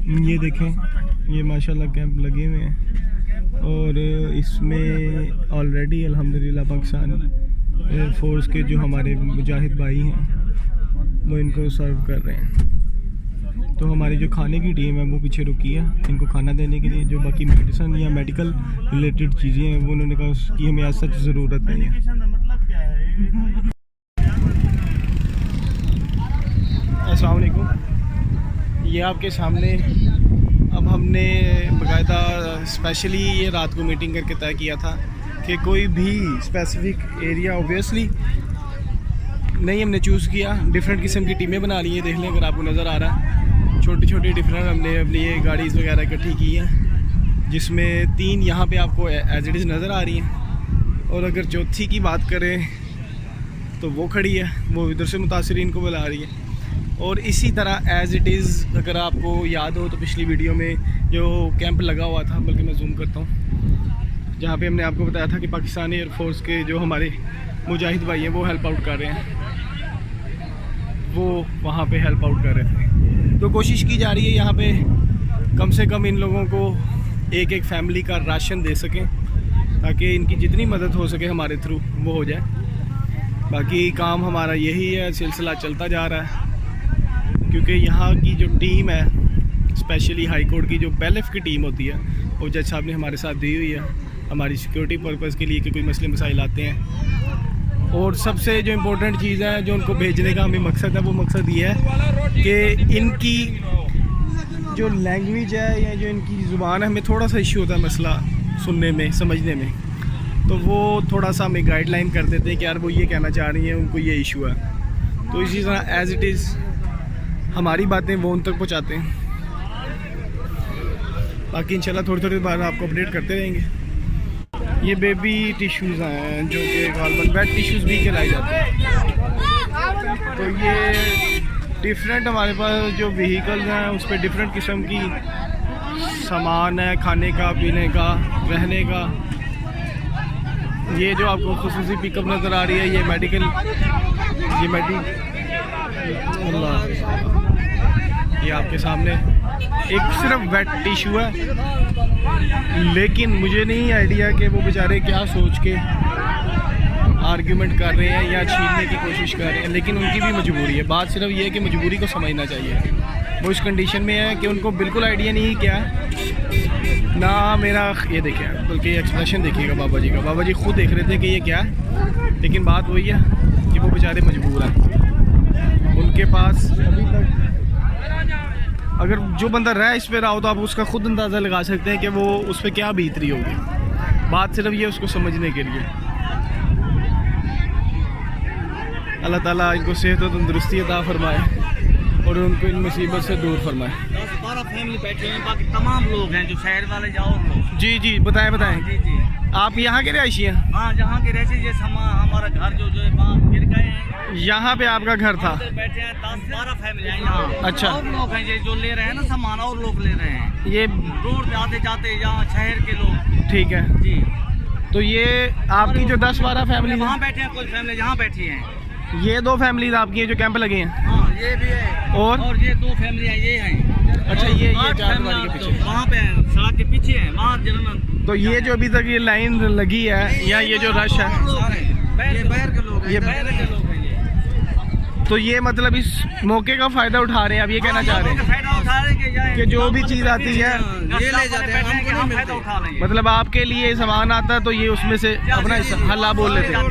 ये देखें, ये माशाल्लाह कैंप लगे हुए हैं और इसमें ऑलरेडी अल्हम्दुलिल्लाह पाकिस्तान एयरफोर्स के जो हमारे मुजाहिद भाई हैं वो इनको सर्व कर रहे हैं। तो हमारी जो खाने की टीम है वो पीछे रुकी है इनको खाना देने के लिए। जो बाकी मेडिसिन या मेडिकल रिलेटेड चीज़ें हैं वो उन्होंने कहा उसकी हमें आज सच ज़रूरत नहीं है। अस्सलाम वालेकुम। ये आपके सामने अब हमने बाकायदा स्पेशली ये रात को मीटिंग करके तय किया था कि कोई भी स्पेसिफिक एरिया ऑब्वियसली नहीं हमने चूज़ किया। डिफरेंट किस्म की टीमें बना ली है, देख लें अगर आपको नज़र आ रहा है। छोटी छोटी डिफरेंट हमने अपनी ये गाड़ीज़ वगैरह इकट्ठी की हैं, जिसमें 3 यहाँ पे आपको एज इट इज़ नज़र आ रही हैं और अगर चौथी की बात करें तो वो खड़ी है, वो इधर से मुतासरीन को बुला रही है। और इसी तरह एज़ इट इज़ अगर आपको याद हो तो पिछली वीडियो में जो कैंप लगा हुआ था, बल्कि मैं जूम करता हूँ, जहाँ पे हमने आपको बताया था कि पाकिस्तानी एयरफोर्स के जो हमारे मुजाहिद भाई हैं वो हेल्प आउट कर रहे हैं, वो वहाँ पे हेल्प आउट कर रहे थे। तो कोशिश की जा रही है यहाँ पे कम से कम इन लोगों को एक एक फैमिली का राशन दे सकें ताकि इनकी जितनी मदद हो सके हमारे थ्रू वो हो जाए। बाकी काम हमारा यही है, सिलसिला चलता जा रहा है क्योंकि यहाँ की जो टीम है स्पेशली हाई कोर्ट की जो बैलेफ की टीम होती है वो जज साहब ने हमारे साथ दी हुई है हमारी सिक्योरिटी पर्पज़ के लिए कि कोई मसले मसाइल आते हैं। और सबसे जो इम्पोर्टेंट चीज़ है जो उनको भेजने का हमें मकसद है वो मकसद ये है कि इनकी जो लैंग्वेज है या जो इनकी ज़ुबान है, हमें थोड़ा सा इशू होता है मसला सुनने में समझने में, तो वो थोड़ा सा हमें गाइडलाइन कर देते हैं कि यार वो ये कहना चाह रही हैं, उनको ये इशू है। तो इसी तरह एज़ इट इज़ हमारी बातें वो उन तक पहुँचाते हैं। बाकी इंशाल्लाह थोड़ी थोड़ी बार आपको अपडेट करते रहेंगे। ये बेबी टिश्यूज़ हैं जो कि गालबन वेट टिश्यूज़ भी खिलाए जाते हैं। तो ये डिफरेंट हमारे पास जो व्हीकल्स हैं उस पर डिफरेंट किस्म की सामान है, खाने का, पीने का, रहने का। ये जो आपको खुसूसी पिकअप नज़र आ रही है ये ये आपके सामने एक सिर्फ वेट टिश्यू है, लेकिन मुझे नहीं आइडिया कि वो बेचारे क्या सोच के आर्ग्यूमेंट कर रहे हैं या छीनने की कोशिश कर रहे हैं, लेकिन उनकी भी मजबूरी है। बात सिर्फ ये है कि मजबूरी को समझना चाहिए। वो इस कंडीशन में है कि उनको बिल्कुल आइडिया नहीं क्या है ना। मेरा ये देखिए, बल्कि एक्सप्रेशन देखिएगा बाबा जी का, बाबा जी खुद देख रहे थे कि ये क्या है, लेकिन बात वही है कि वो बेचारे मजबूर हैं। उनके पास अभी तक अगर जो बंदा रहा इस पे रहा हो तो आप उसका खुद अंदाज़ा लगा सकते हैं कि वो उस पर क्या बीत रही होगी। बात सिर्फ ये उसको समझने के लिए। अल्लाह ताला इनको सेहत और तंदुरुस्ती अता फरमाए और उनको इन मुसीबत से दूर फरमाए। 10-12 फैमिली बैठे हैं, बाकी तमाम लोग हैं जो शहर वाले जाओ लोग। जी जी बताएं बताएं। जी जी आप यहाँ के रहायशी हैं? हाँ, जहाँ के रहते ये हमारा घर जो गिर गए हैं, यहाँ पे आपका घर था? बैठे हैं 10-12 फैमिली हैं यहाँ। अच्छा। और लोग हैं ये जो ले रहे हैं ना सामान, और लोग ले रहे हैं ये रोड पे आते जाते यहाँ शहर के लोग। ठीक है जी। तो ये आपकी जो 10-12 फैमिली वहाँ बैठे हैं, कोई फैमिली यहाँ बैठी है। ये 2 फैमिलीज आपकी हैं जो कैंप लगे हैं? हाँ, ये भी है और ये 2 फैमिली हैं, ये हैं। अच्छा, ये 8 4 फैमिली के पीछे वहाँ पे हैं, सड़क के पीछे है वहाँ जिन्होंने। तो ये जो अभी तक ये लाइन लगी है या ये जो रश है, ये बाहर के लोग हैं, ये बाहर के लोग हैं ये। तो ये मतलब इस मौके का फ़ायदा उठा रहे हैं, आप ये कहना चाह रहे हैं फायदा उठा रहे हैं कि जो भी चीज़ आती है ये ले जाते हैं, हम फायदा उठा लेंगे। मतलब आपके लिए सामान आता है तो ये उसमें से अपना हल्ला बोल लेते हैं।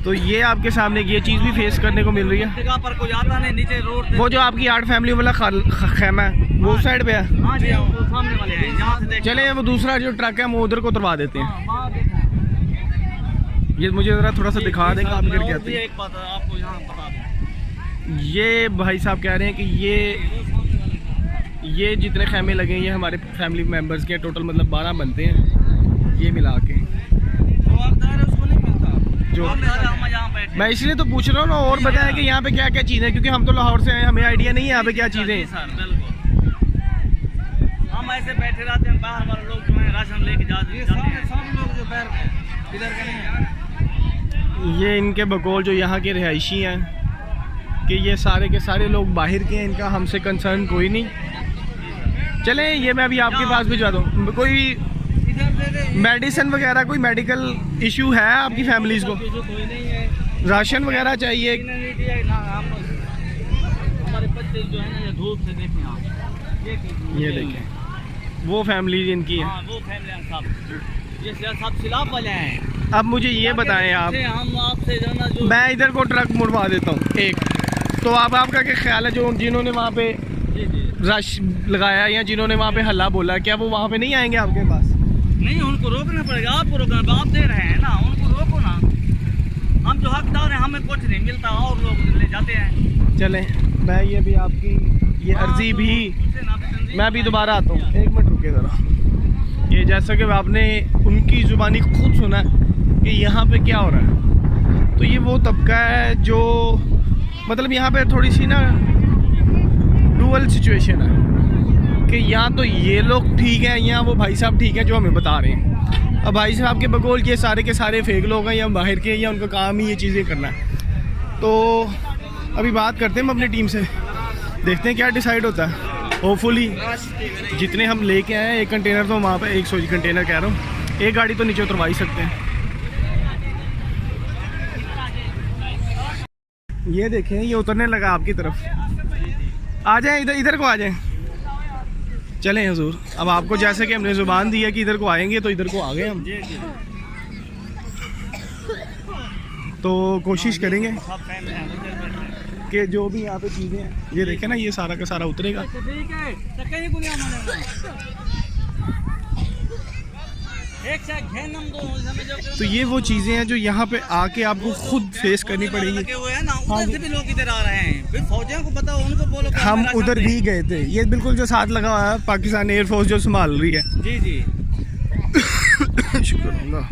तो ये आपके सामने ये चीज़ भी फेस करने को मिल रही है। जगह पर कोई आता नहीं, नीचे रोड। वो जो आपकी 8 फैमिली वाला खैमा है वो साइड पे है? हाँ जी, वो सामने वाले हैं, जहाँ से देख। चले वो दूसरा जो ट्रक है वो उधर को उतरवा देते हैं। ये मुझे ज़रा थोड़ा सा दिखा दें काम करके आते हैं। एक बात आपको यहाँ बता दूँ, ये भाई साहब कह रहे हैं कि ये जितने खैमे लगे हैं ये हमारे फैमिली मेम्बर्स के टोटल मतलब 12 बनते हैं ये मिला के। उसको नहीं मिलता जो मैं इसलिए तो पूछ रहा हूँ ना। और बताएं कि यहाँ पे क्या क्या चीज़ें, क्योंकि हम तो लाहौर से हैं, हमें आइडिया नहीं है यहाँ पे क्या चीज़ें हैं। सर बिल्कुल, हम ऐसे बैठे रहते हैं, बाहर वाले लोग जो है राशन लेके जाते हैं, सब लोग जो बाहर इधर के नहीं। ये इनके बकौल जो यहाँ के रिहायशी हैं कि ये सारे के सारे लोग बाहर के हैं, इनका हमसे कंसर्न कोई नहीं। चलें, ये मैं अभी आपके पास भिजवा दूँ। कोई इधर दे दे। मेडिसिन वगैरह, कोई मेडिकल इशू है आपकी फैमिलीज़ को? कोई नहीं है, राशन वगैरह चाहिए? नहीं दिया ना। हमारे बच्चे जो है ना, ये धूप से देखें आप, ये देखें वो फैमिली इनकी है। हाँ, वो फैमिली सब ये सब सिलाब वाले हैं। अब मुझे ये बताएं आप, हम आपसे जो ना जो मैं इधर को ट्रक मुड़वा देता हूँ एक, तो अब आपका क्या ख्याल है जो जिन्होंने वहाँ पे जी जी रश लगाया या जिन्होंने वहाँ पे हल्ला बोला, क्या वो वहाँ पे नहीं आएंगे आपके पास? नहीं, उनको रोकना पड़ेगा। आपको रोकना, आप दे रहे हैं ना, उनको रोको ना। हम जो हकदार हैं, हमें कुछ नहीं मिलता और लोग ले जाते हैं। चलें, मैं ये भी आपकी ये अर्जी भी मैं भी दोबारा आता हूँ, 1 मिनट रुके ज़रा। ये जैसा कि आपने उनकी ज़ुबानी खुद सुना कि यहाँ पे क्या हो रहा है, तो ये वो तबका है जो मतलब यहाँ पे थोड़ी सी ना डुअल सिचुएशन है कि या तो ये लोग ठीक हैं या वो भाई साहब ठीक हैं जो हमें बता रहे हैं। अब भाई साहब के बगौल के सारे फेक लोग हैं या बाहर के, या उनका काम ही ये चीज़ें करना है। तो अभी बात करते हैं हम अपनी टीम से, देखते हैं क्या डिसाइड होता है। होपफुली जितने हम लेके आए हैं, एक कंटेनर तो वहाँ पे 100 कंटेनर कह रहा हूँ, एक गाड़ी तो नीचे उतरवा ही सकते हैं। ये देखें, ये उतरने लगा आपकी तरफ। आ जाएं, इधर को आ जाएं। चलें हुजूर, अब आपको जैसे कि हमने ज़ुबान दी है कि इधर को आएंगे, तो इधर को आ गए हम। तो कोशिश करेंगे कि जो भी यहाँ पे चीज़ें हैं, ये देखें ना, ये सारा का सारा उतरेगा। तो ये वो चीज़ें हैं जो यहाँ पे आके आपको खुद फेस करनी पड़ेगी। उधर से भी लोग इधर आ रहे हैं, फिर फौजियों को बताओ, उनको बोलो कि हम उधर भी गए थे, ये बिल्कुल जो साथ लगा हुआ है पाकिस्तान एयरफोर्स जो संभाल रही है। जी जी शुक्र।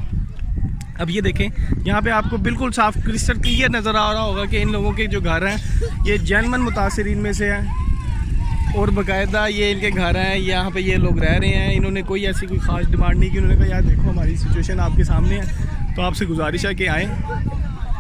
अब ये देखें, यहाँ पे आपको बिल्कुल साफ क्रिस्टल क्लियर नज़र आ रहा होगा कि इन लोगों के जो घर हैं ये जनमन मुतासरीन में से हैं, और बाकायदा ये इनके घर हैं, यहाँ पे ये लोग रह रहे हैं। इन्होंने कोई ऐसी कोई ख़ास डिमांड नहीं की। उन्होंने कहा यार देखो हमारी सिचुएशन आपके सामने है, तो आपसे गुजारिश है कि आएँ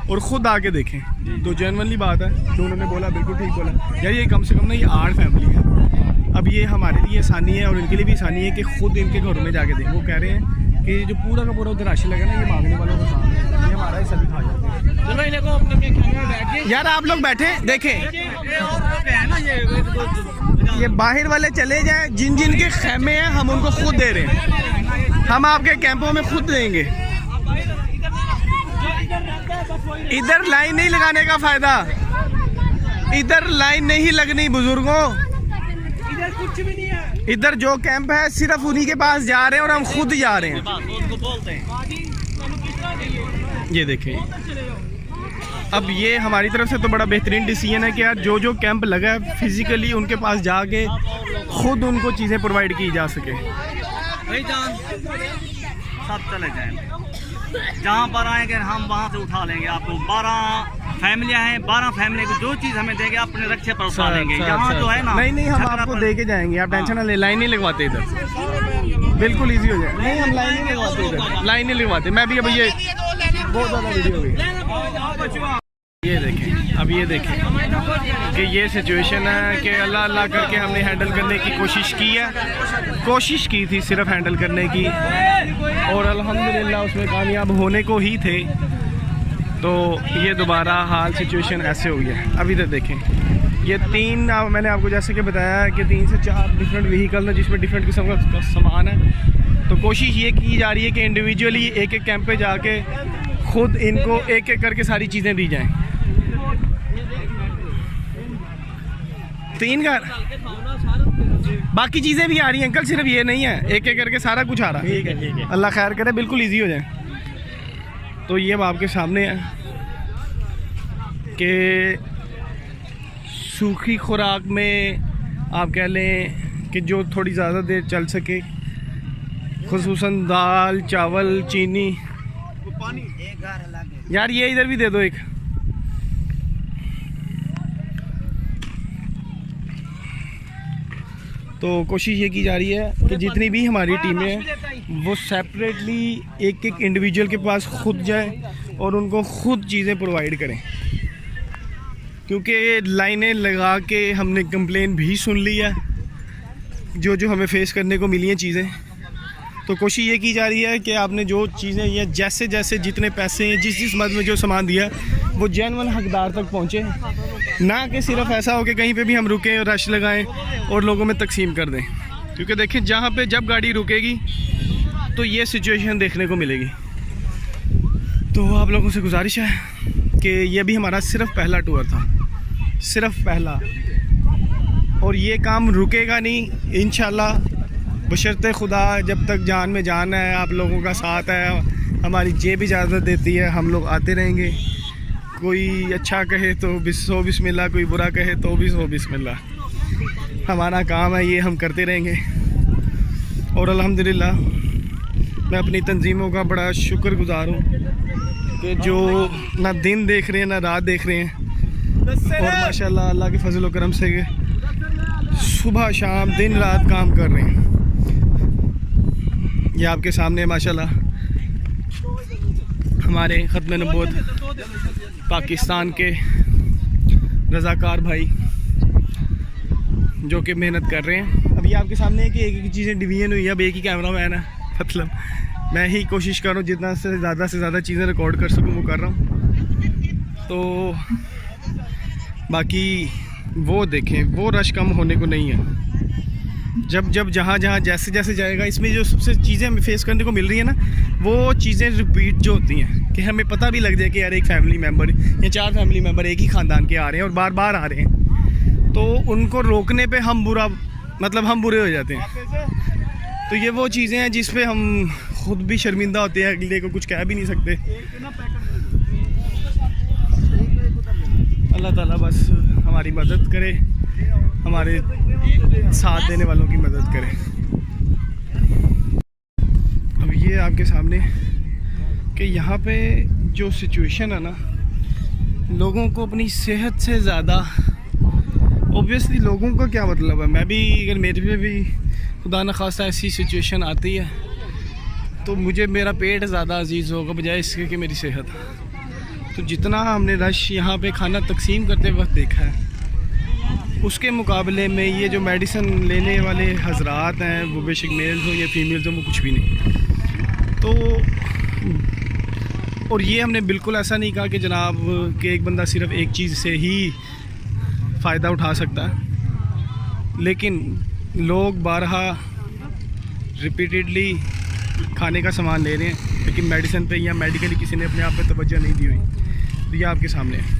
और ख़ुद आके देखें। तो जेनवनली बात है जो उन्होंने बोला, बिल्कुल ठीक बोला यार। ये कम से कम ना ये 8 फैमिली है। अब ये हमारे लिए आसानी है और इनके लिए भी आसानी है कि ख़ुद इनके घरों में जाके देखें। वो कह रहे हैं कि जो पूरा का पूरा उधर राशन लगा ना, ये मांगने वालों का काम है, ये हमारा हिस्सा भी खा जाते हैं। चलो इन्हें को अपने खाने में बैठ यार आप लोग बैठे देखें, है ना, ये बाहर वाले चले जाएं, जिन जिन के खेमे हैं हम उनको खुद दे रहे हैं। हम आपके कैंपों में खुद देंगे। इधर लाइन नहीं लगाने का फायदा, इधर लाइन नहीं लगनी बुजुर्गों। इधर कुछ भी नहीं है। इधर जो कैंप है सिर्फ उन्हीं के पास जा रहे हैं और हम खुद जा रहे हैं। उनको बोलते हैं। ये देखें, अब ये हमारी तरफ से तो बड़ा बेहतरीन डिसीजन है कि यार जो जो कैंप लगा है फिजिकली उनके पास जाके खुद उनको चीज़ें प्रोवाइड की जा सके। भाई जान सब चले जाएं, जहाँ पर आएंगे हम वहाँ से उठा लेंगे आपको। 12 फैमिलियाँ हैं, 12 फैमिली को जो चीज़ हमें देंगे अपने रक्षे पर उठा लेंगे। यहाँ जो है ना, नहीं हम आपको दे के जाएंगे, आप टेंशन ना ले। लाइन नहीं लगवाते इधर, बिल्कुल ईजी हो जाए। नहीं हम लाइन नहीं लगवाते इधर, लाइन नहीं लगवाते। मैं भी अब ये बहुत ज़्यादा वीडियो हो गई। ये देखें, अब ये देखें कि ये सिचुएशन है कि अल्लाह अल्लाह करके हमने हैंडल करने की कोशिश की है, कोशिश की थी सिर्फ हैंडल करने की, और अल्हम्दुलिल्लाह उसमें कामयाब होने को ही थे। तो ये दोबारा हाल सिचुएशन ऐसे हो गया। अभी तक देखें, ये 3 मैंने आपको जैसे कि बताया कि 3 से 4 डिफरेंट व्हीकल हैं जिसमें डिफरेंट किस्म का सामान है। तो कोशिश ये की जा रही है कि इंडिविजुअली एक एक कैंप पे जाके खुद इनको एक एक करके सारी चीज़ें दी जाएं। 3 घर, बाकी चीज़ें भी आ रही हैं अंकल, सिर्फ ये नहीं है, एक एक करके सारा कुछ आ रहा है। ठीक है, अल्लाह खैर करे, बिल्कुल इजी हो जाए। तो ये अब आपके सामने है कि सूखी खुराक में आप कह लें कि जो थोड़ी ज़्यादा देर चल सके, खुसूसन दाल, चावल, चीनी। यार ये इधर भी दे दो एक। तो कोशिश ये की जा रही है कि जितनी भी हमारी टीमें हैं वो सेपरेटली एक एक इंडिविजुअल के पास खुद जाए और उनको खुद चीज़ें प्रोवाइड करें, क्योंकि लाइनें लगा के हमने कंप्लेन भी सुन ली है जो जो हमें फेस करने को मिली हैं चीज़ें, तो कोशिश ये की जा रही है कि आपने जो चीज़ें ये जैसे जैसे जितने पैसे हैं जिस जिस मद में जो सामान दिया वो जेन्युइन हकदार तक पहुँचे, ना कि सिर्फ ऐसा हो कि कहीं पे भी हम रुकें और रश लगाएं और लोगों में तकसीम कर दें। क्योंकि देखें जहाँ पे जब गाड़ी रुकेगी तो ये सिचुएशन देखने को मिलेगी। तो आप लोगों से गुजारिश है कि ये भी हमारा सिर्फ पहला टूर था, सिर्फ पहला, और ये काम रुकेगा नहीं इंशाल्लाह, बशर्ते खुदा जब तक जान में जान है, आप लोगों का साथ है, हमारी जेब इजाज़त देती है, हम लोग आते रहेंगे। कोई अच्छा कहे तो सो बिस्मिल्लाह, कोई बुरा कहे तो भी सो बिस्मिल्लाह। हमारा काम है ये, हम करते रहेंगे। और अल्हम्दुलिल्लाह मैं अपनी तंजीमों का बड़ा शुक्रगुजार हूँ कि जो ना दिन देख रहे हैं ना रात देख रहे हैं, और माशाल्लाह अल्लाह के फजल व करम से सुबह शाम दिन रात काम कर रहे हैं। ये आपके सामने माशाल्लाह हमारे ख़त्म नबूवत पाकिस्तान के रज़ाकार भाई जो कि मेहनत कर रहे हैं। अभी आपके सामने है कि एक एक चीज़ें डिवीजन हुई है। अब एक ही कैमरा मैन है, मतलब मैं ही कोशिश कर रहा हूँ जितना से ज़्यादा चीज़ें रिकॉर्ड कर सकूँ वो कर रहा हूँ। तो बाकी वो देखें, वो रश कम होने को नहीं है। जब जहाँ जैसे जैसे जाएगा, इसमें जो सबसे चीज़ें हमें फेस करने को मिल रही है ना, वो चीज़ें रिपीट जो होती हैं कि हमें पता भी लग जाए कि यार एक फैमिली मेम्बर या 4 फैमिली मेम्बर एक ही ख़ानदान के आ रहे हैं और बार बार आ रहे हैं, तो उनको रोकने पे हम बुरे हो जाते हैं। तो ये वो चीज़ें हैं जिस पे हम खुद भी शर्मिंदा होते हैं, अगले को कुछ कह भी नहीं सकते। अल्लाह ताला बस हमारी मदद करे, हमारे साथ देने वालों की मदद करे। अब ये आपके सामने कि यहाँ पे जो सिचुएशन है ना, लोगों को अपनी सेहत से ज़्यादा, ऑब्वियसली लोगों का क्या मतलब है, मैं भी अगर मेरे पे भी खुदा न खास्ता ऐसी सिचुएशन आती है तो मुझे मेरा पेट ज़्यादा अजीज़ होगा बजाय इसके कि मेरी सेहत। तो जितना हमने रश यहाँ पे खाना तकसीम करते वक्त देखा है, उसके मुकाबले में ये जो मेडिसिन लेने वाले हजरात हैं, वो बेशक मेल्स हो या फीमेल्स हो, वो कुछ भी नहीं। तो और ये हमने बिल्कुल ऐसा नहीं कहा कि जनाब कि एक बंदा सिर्फ एक चीज़ से ही फ़ायदा उठा सकता है, लेकिन लोग बारहा रिपीटेडली खाने का सामान ले रहे हैं, लेकिन मेडिसिन पे या मेडिकली किसी ने अपने आप पे तवज्जो नहीं दी हुई। तो ये आपके सामने है।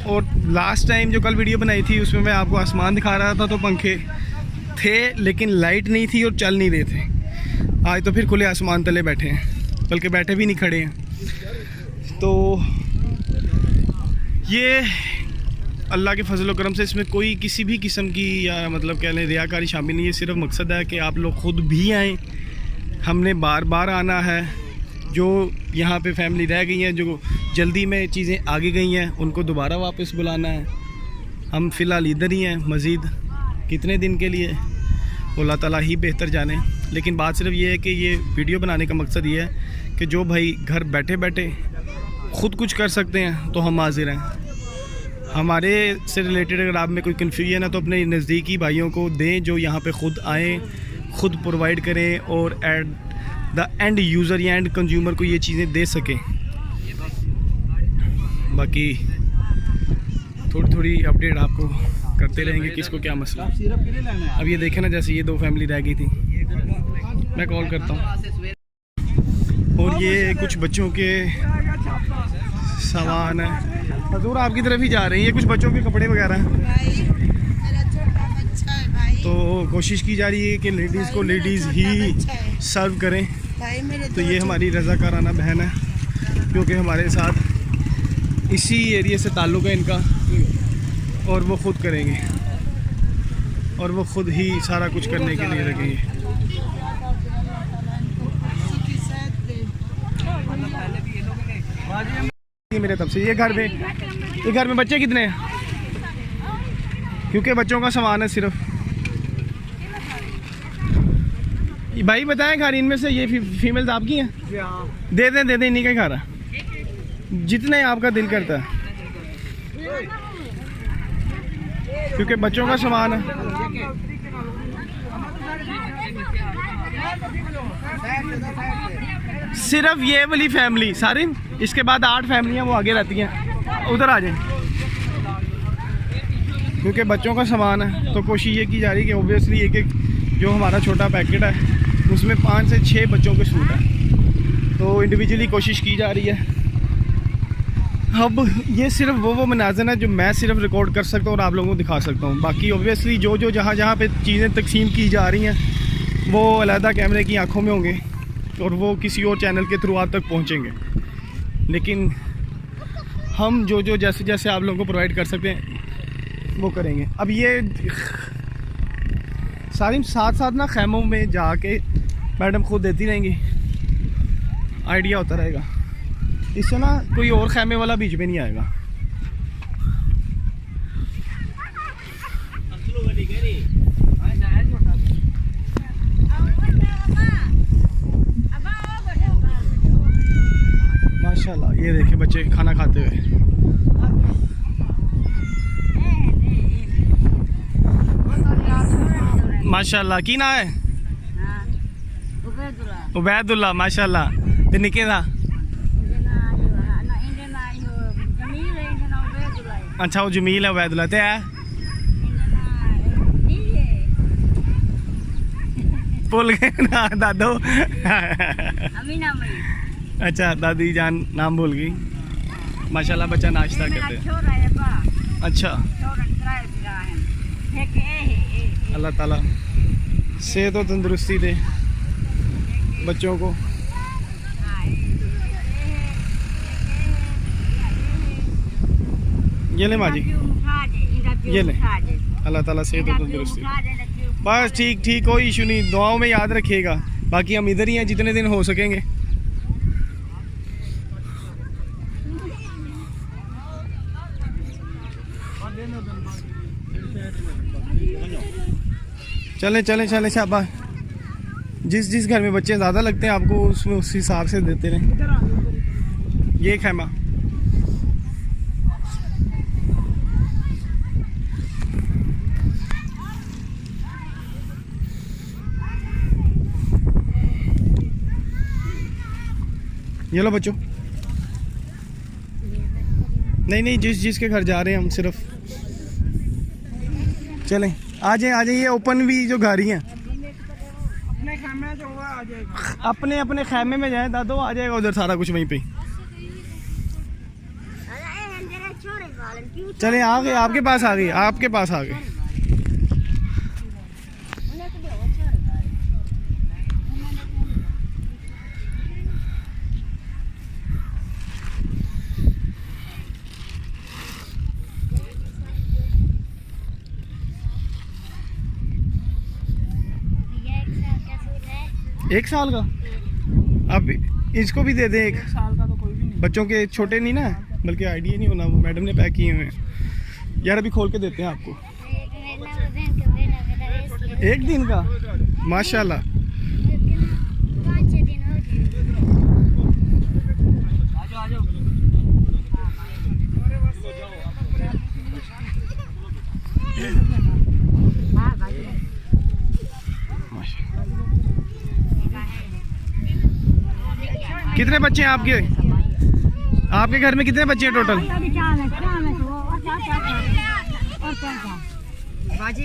और लास्ट टाइम जो कल वीडियो बनाई थी उसमें मैं आपको आसमान दिखा रहा था, तो पंखे थे लेकिन लाइट नहीं थी और चल नहीं रहे थे। आज तो फिर खुले आसमान तले बैठे हैं, बल्कि बैठे भी नहीं, खड़े हैं। तो ये अल्लाह के फजल व करम से इसमें कोई किसी भी किस्म की या मतलब कह लें रियाकारी शामिल नहीं है। सिर्फ मकसद है कि आप लोग खुद भी आएँ। हमने बार बार आना है। जो यहाँ पे फैमिली रह गई हैं, जो जल्दी में चीज़ें आगे गई हैं, उनको दोबारा वापस बुलाना है। हम फ़िलहाल इधर ही हैं, मज़ीद कितने दिन के लिए अल्लाह ताला ही बेहतर जाने। लेकिन बात सिर्फ ये है कि ये वीडियो बनाने का मकसद ये है कि जो भाई घर बैठे बैठे ख़ुद कुछ कर सकते हैं तो हम हाजिर हैं। हमारे से रिलेटेड अगर आप में कोई कन्फ्यूजन है तो अपने नज़दीकी भाइयों को दें जो यहाँ पे ख़ुद आएँ, ख़ुद प्रोवाइड करें और एट द एंड यूज़र या एंड कंज्यूमर को ये चीज़ें दे सकें। बाकी थोड़ी थोड़ी अपडेट आपको करते रहेंगे किसको क्या मसला। अब ये देखें ना, जैसे ये 2 फैमिली रह गई थी, मैं कॉल करता हूँ। और ये कुछ बच्चों के सामान है, हजूर आपकी तरफ ही जा रही है, कुछ बच्चों के कपड़े वगैरह हैं। तो कोशिश की जा रही है कि लेडीज़ को लेडीज़ ही सर्व करें। तो ये हमारी रज़ाकाराना बहन है, क्योंकि हमारे साथ इसी एरिया से ताल्लुक़ है इनका, और वो ख़ुद करेंगे और वो ख़ुद ही सारा कुछ करने के लिए लगेंगे। मेरे तब से ये घर में बच्चे कितने हैं? क्योंकि बच्चों का सामान है सिर्फ। भाई बताएं घर इनमें से ये फीमेल्स आपकी हैं? दे दें इन्हीं का ही खा रहा, जितने आपका दिल करता है। क्योंकि बच्चों का सामान है। सिर्फ ये वाली फैमिली सारी, इसके बाद 8 फैमिलियां वो आगे रहती हैं, उधर आ जाएं। क्योंकि बच्चों का सामान है तो कोशिश ये की जा रही है कि ओब्वियसली एक जो हमारा छोटा पैकेट है उसमें 5 से 6 बच्चों के सूट हैं, तो इंडिविजुअली कोशिश की जा रही है। अब ये सिर्फ वो मनाज़र है जो मैं सिर्फ रिकॉर्ड कर सकता हूँ और आप लोगों को दिखा सकता हूँ। बाकी ओब्वियसली जो जहाँ पे चीज़ें तकसीम की जा रही हैं वो अलहदा कैमरे की आंखों में होंगे और वो किसी और चैनल के थ्रू आप तक पहुँचेंगे। लेकिन हम जो जैसे जैसे आप लोगों को प्रोवाइड कर सकते हैं वो करेंगे। अब ये सारी साथ ना खैमों में जाके मैडम खुद देती रहेंगी, आइडिया होता रहेगा। इससे ना कोई और खैमे वाला बीच में नहीं आएगा। माशाल्लाह ये देखें बच्चे खाना खाते हुए। माशाल्लाह की ना है उबैदुल्ला माशाल्लाह ते निके दा अच्छा वो जमील है उबैदुल्ला ते है भूल गए ना दादो अच्छा दादी जान नाम भूल गई। माशाल्लाह बच्चा नाश्ता करते हैं। अच्छा अल्लाह ताला सेहत और तंदुरुस्ती दे बच्चों को। ये ले माजी ये ले, अल्लाह ताला सेहत और तंदुरुस्ती। बस ठीक कोई इशू नहीं, दुआओं में याद रखिएगा। बाकी हम इधर ही हैं जितने दिन हो सकेंगे। चले शाबाश। जिस घर में बच्चे ज़्यादा लगते हैं आपको उसमें उस हिसाब से देते रहें। ये खैमा ये लो बच्चों। नहीं जिसके घर जा रहे हैं हम सिर्फ चलें। आ जाए ये ओपन भी जो गाड़ी हैं अपने खैमे जो हुआ आ जाएगा। अपने खैमे में जाए दादो, आ जाएगा उधर सारा कुछ वहीं पे। चले आ गए आपके पास आ गए। एक साल का अब इसको भी दे दे। एक साल का तो कोई भी नहीं, बच्चों के छोटे नहीं ना, बल्कि आइडिया नहीं होना, वो मैडम ने पैक किए हुए हैं यार। अभी खोल के देते हैं आपको। एक दिन का माशाल्लाह। कितने बच्चे हैं आपके घर में? कितने बच्चे हैं टोटल?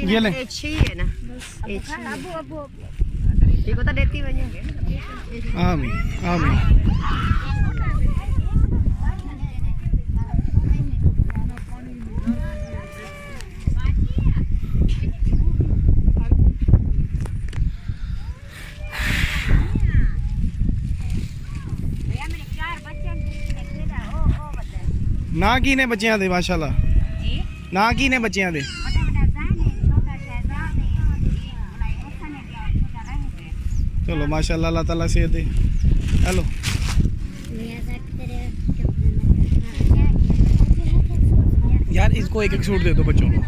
ये ले आमीन। ना की ने बच्चियां दे माशाल्लाह, ना की ने बच्चियां दे। चलो माशाल्लाह अल्लाह ताला से दे। हेलो यार इसको एक सूट दे दो बच्चों को।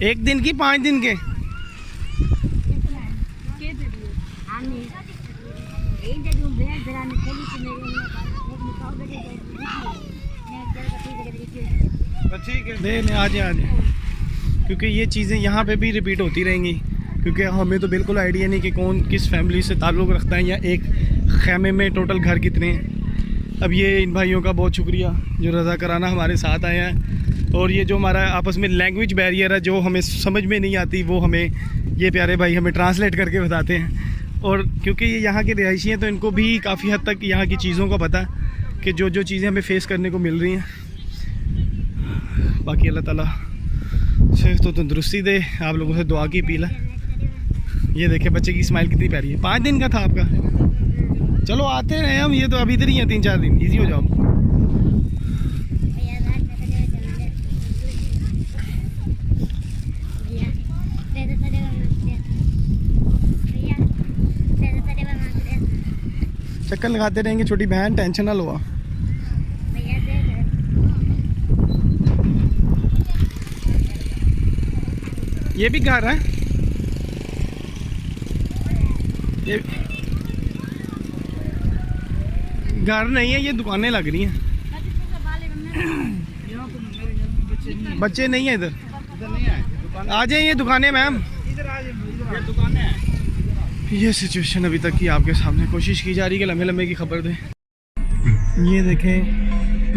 एक दिन की 5 दिन के ठीक है, दे आ जाए, क्योंकि ये चीज़ें यहाँ पे भी रिपीट होती रहेंगी, क्योंकि हमें तो बिल्कुल आइडिया नहीं कि कौन किस फैमिली से ताल्लुक़ रखता है या एक खैमे में टोटल घर कितने हैं। अब ये इन भाइयों का बहुत शुक्रिया जो रज़ा कराना हमारे साथ आए हैं, और ये जो हमारा आपस में लैंग्वेज बैरियर है जो हमें समझ में नहीं आती, वो हमें ये प्यारे भाई हमें ट्रांसलेट करके बताते हैं। और क्योंकि ये यहाँ के रिहायशी हैं तो इनको भी काफ़ी हद तक यहाँ की चीज़ों का पता कि जो जो चीज़ें हमें फ़ेस करने को मिल रही हैं। बाकी अल्लाह ताला सेहत तो तंदुरुस्ती दे, आप लोगों से दुआ की अपील है। ये देखे बच्चे की स्माइल कितनी प्यारी है। 5 दिन का था आपका, चलो आते रहे हम, ये तो अभी इधर ही हैं 3-4 दिन, इजी हो जाओ। चक्कर लगाते रहेंगे छोटी बहन, टेंशन ना लो। ये भी घर है, ये घर नहीं है, ये दुकानें लग रही हैं। बच्चे नहीं है इधर, आ जाइए दुकानें मैम, ये दुकानें हैं। ये सिचुएशन अभी तक की आपके सामने, कोशिश की जा रही है कि लम्बे लम्बे की खबर दें। ये देखें,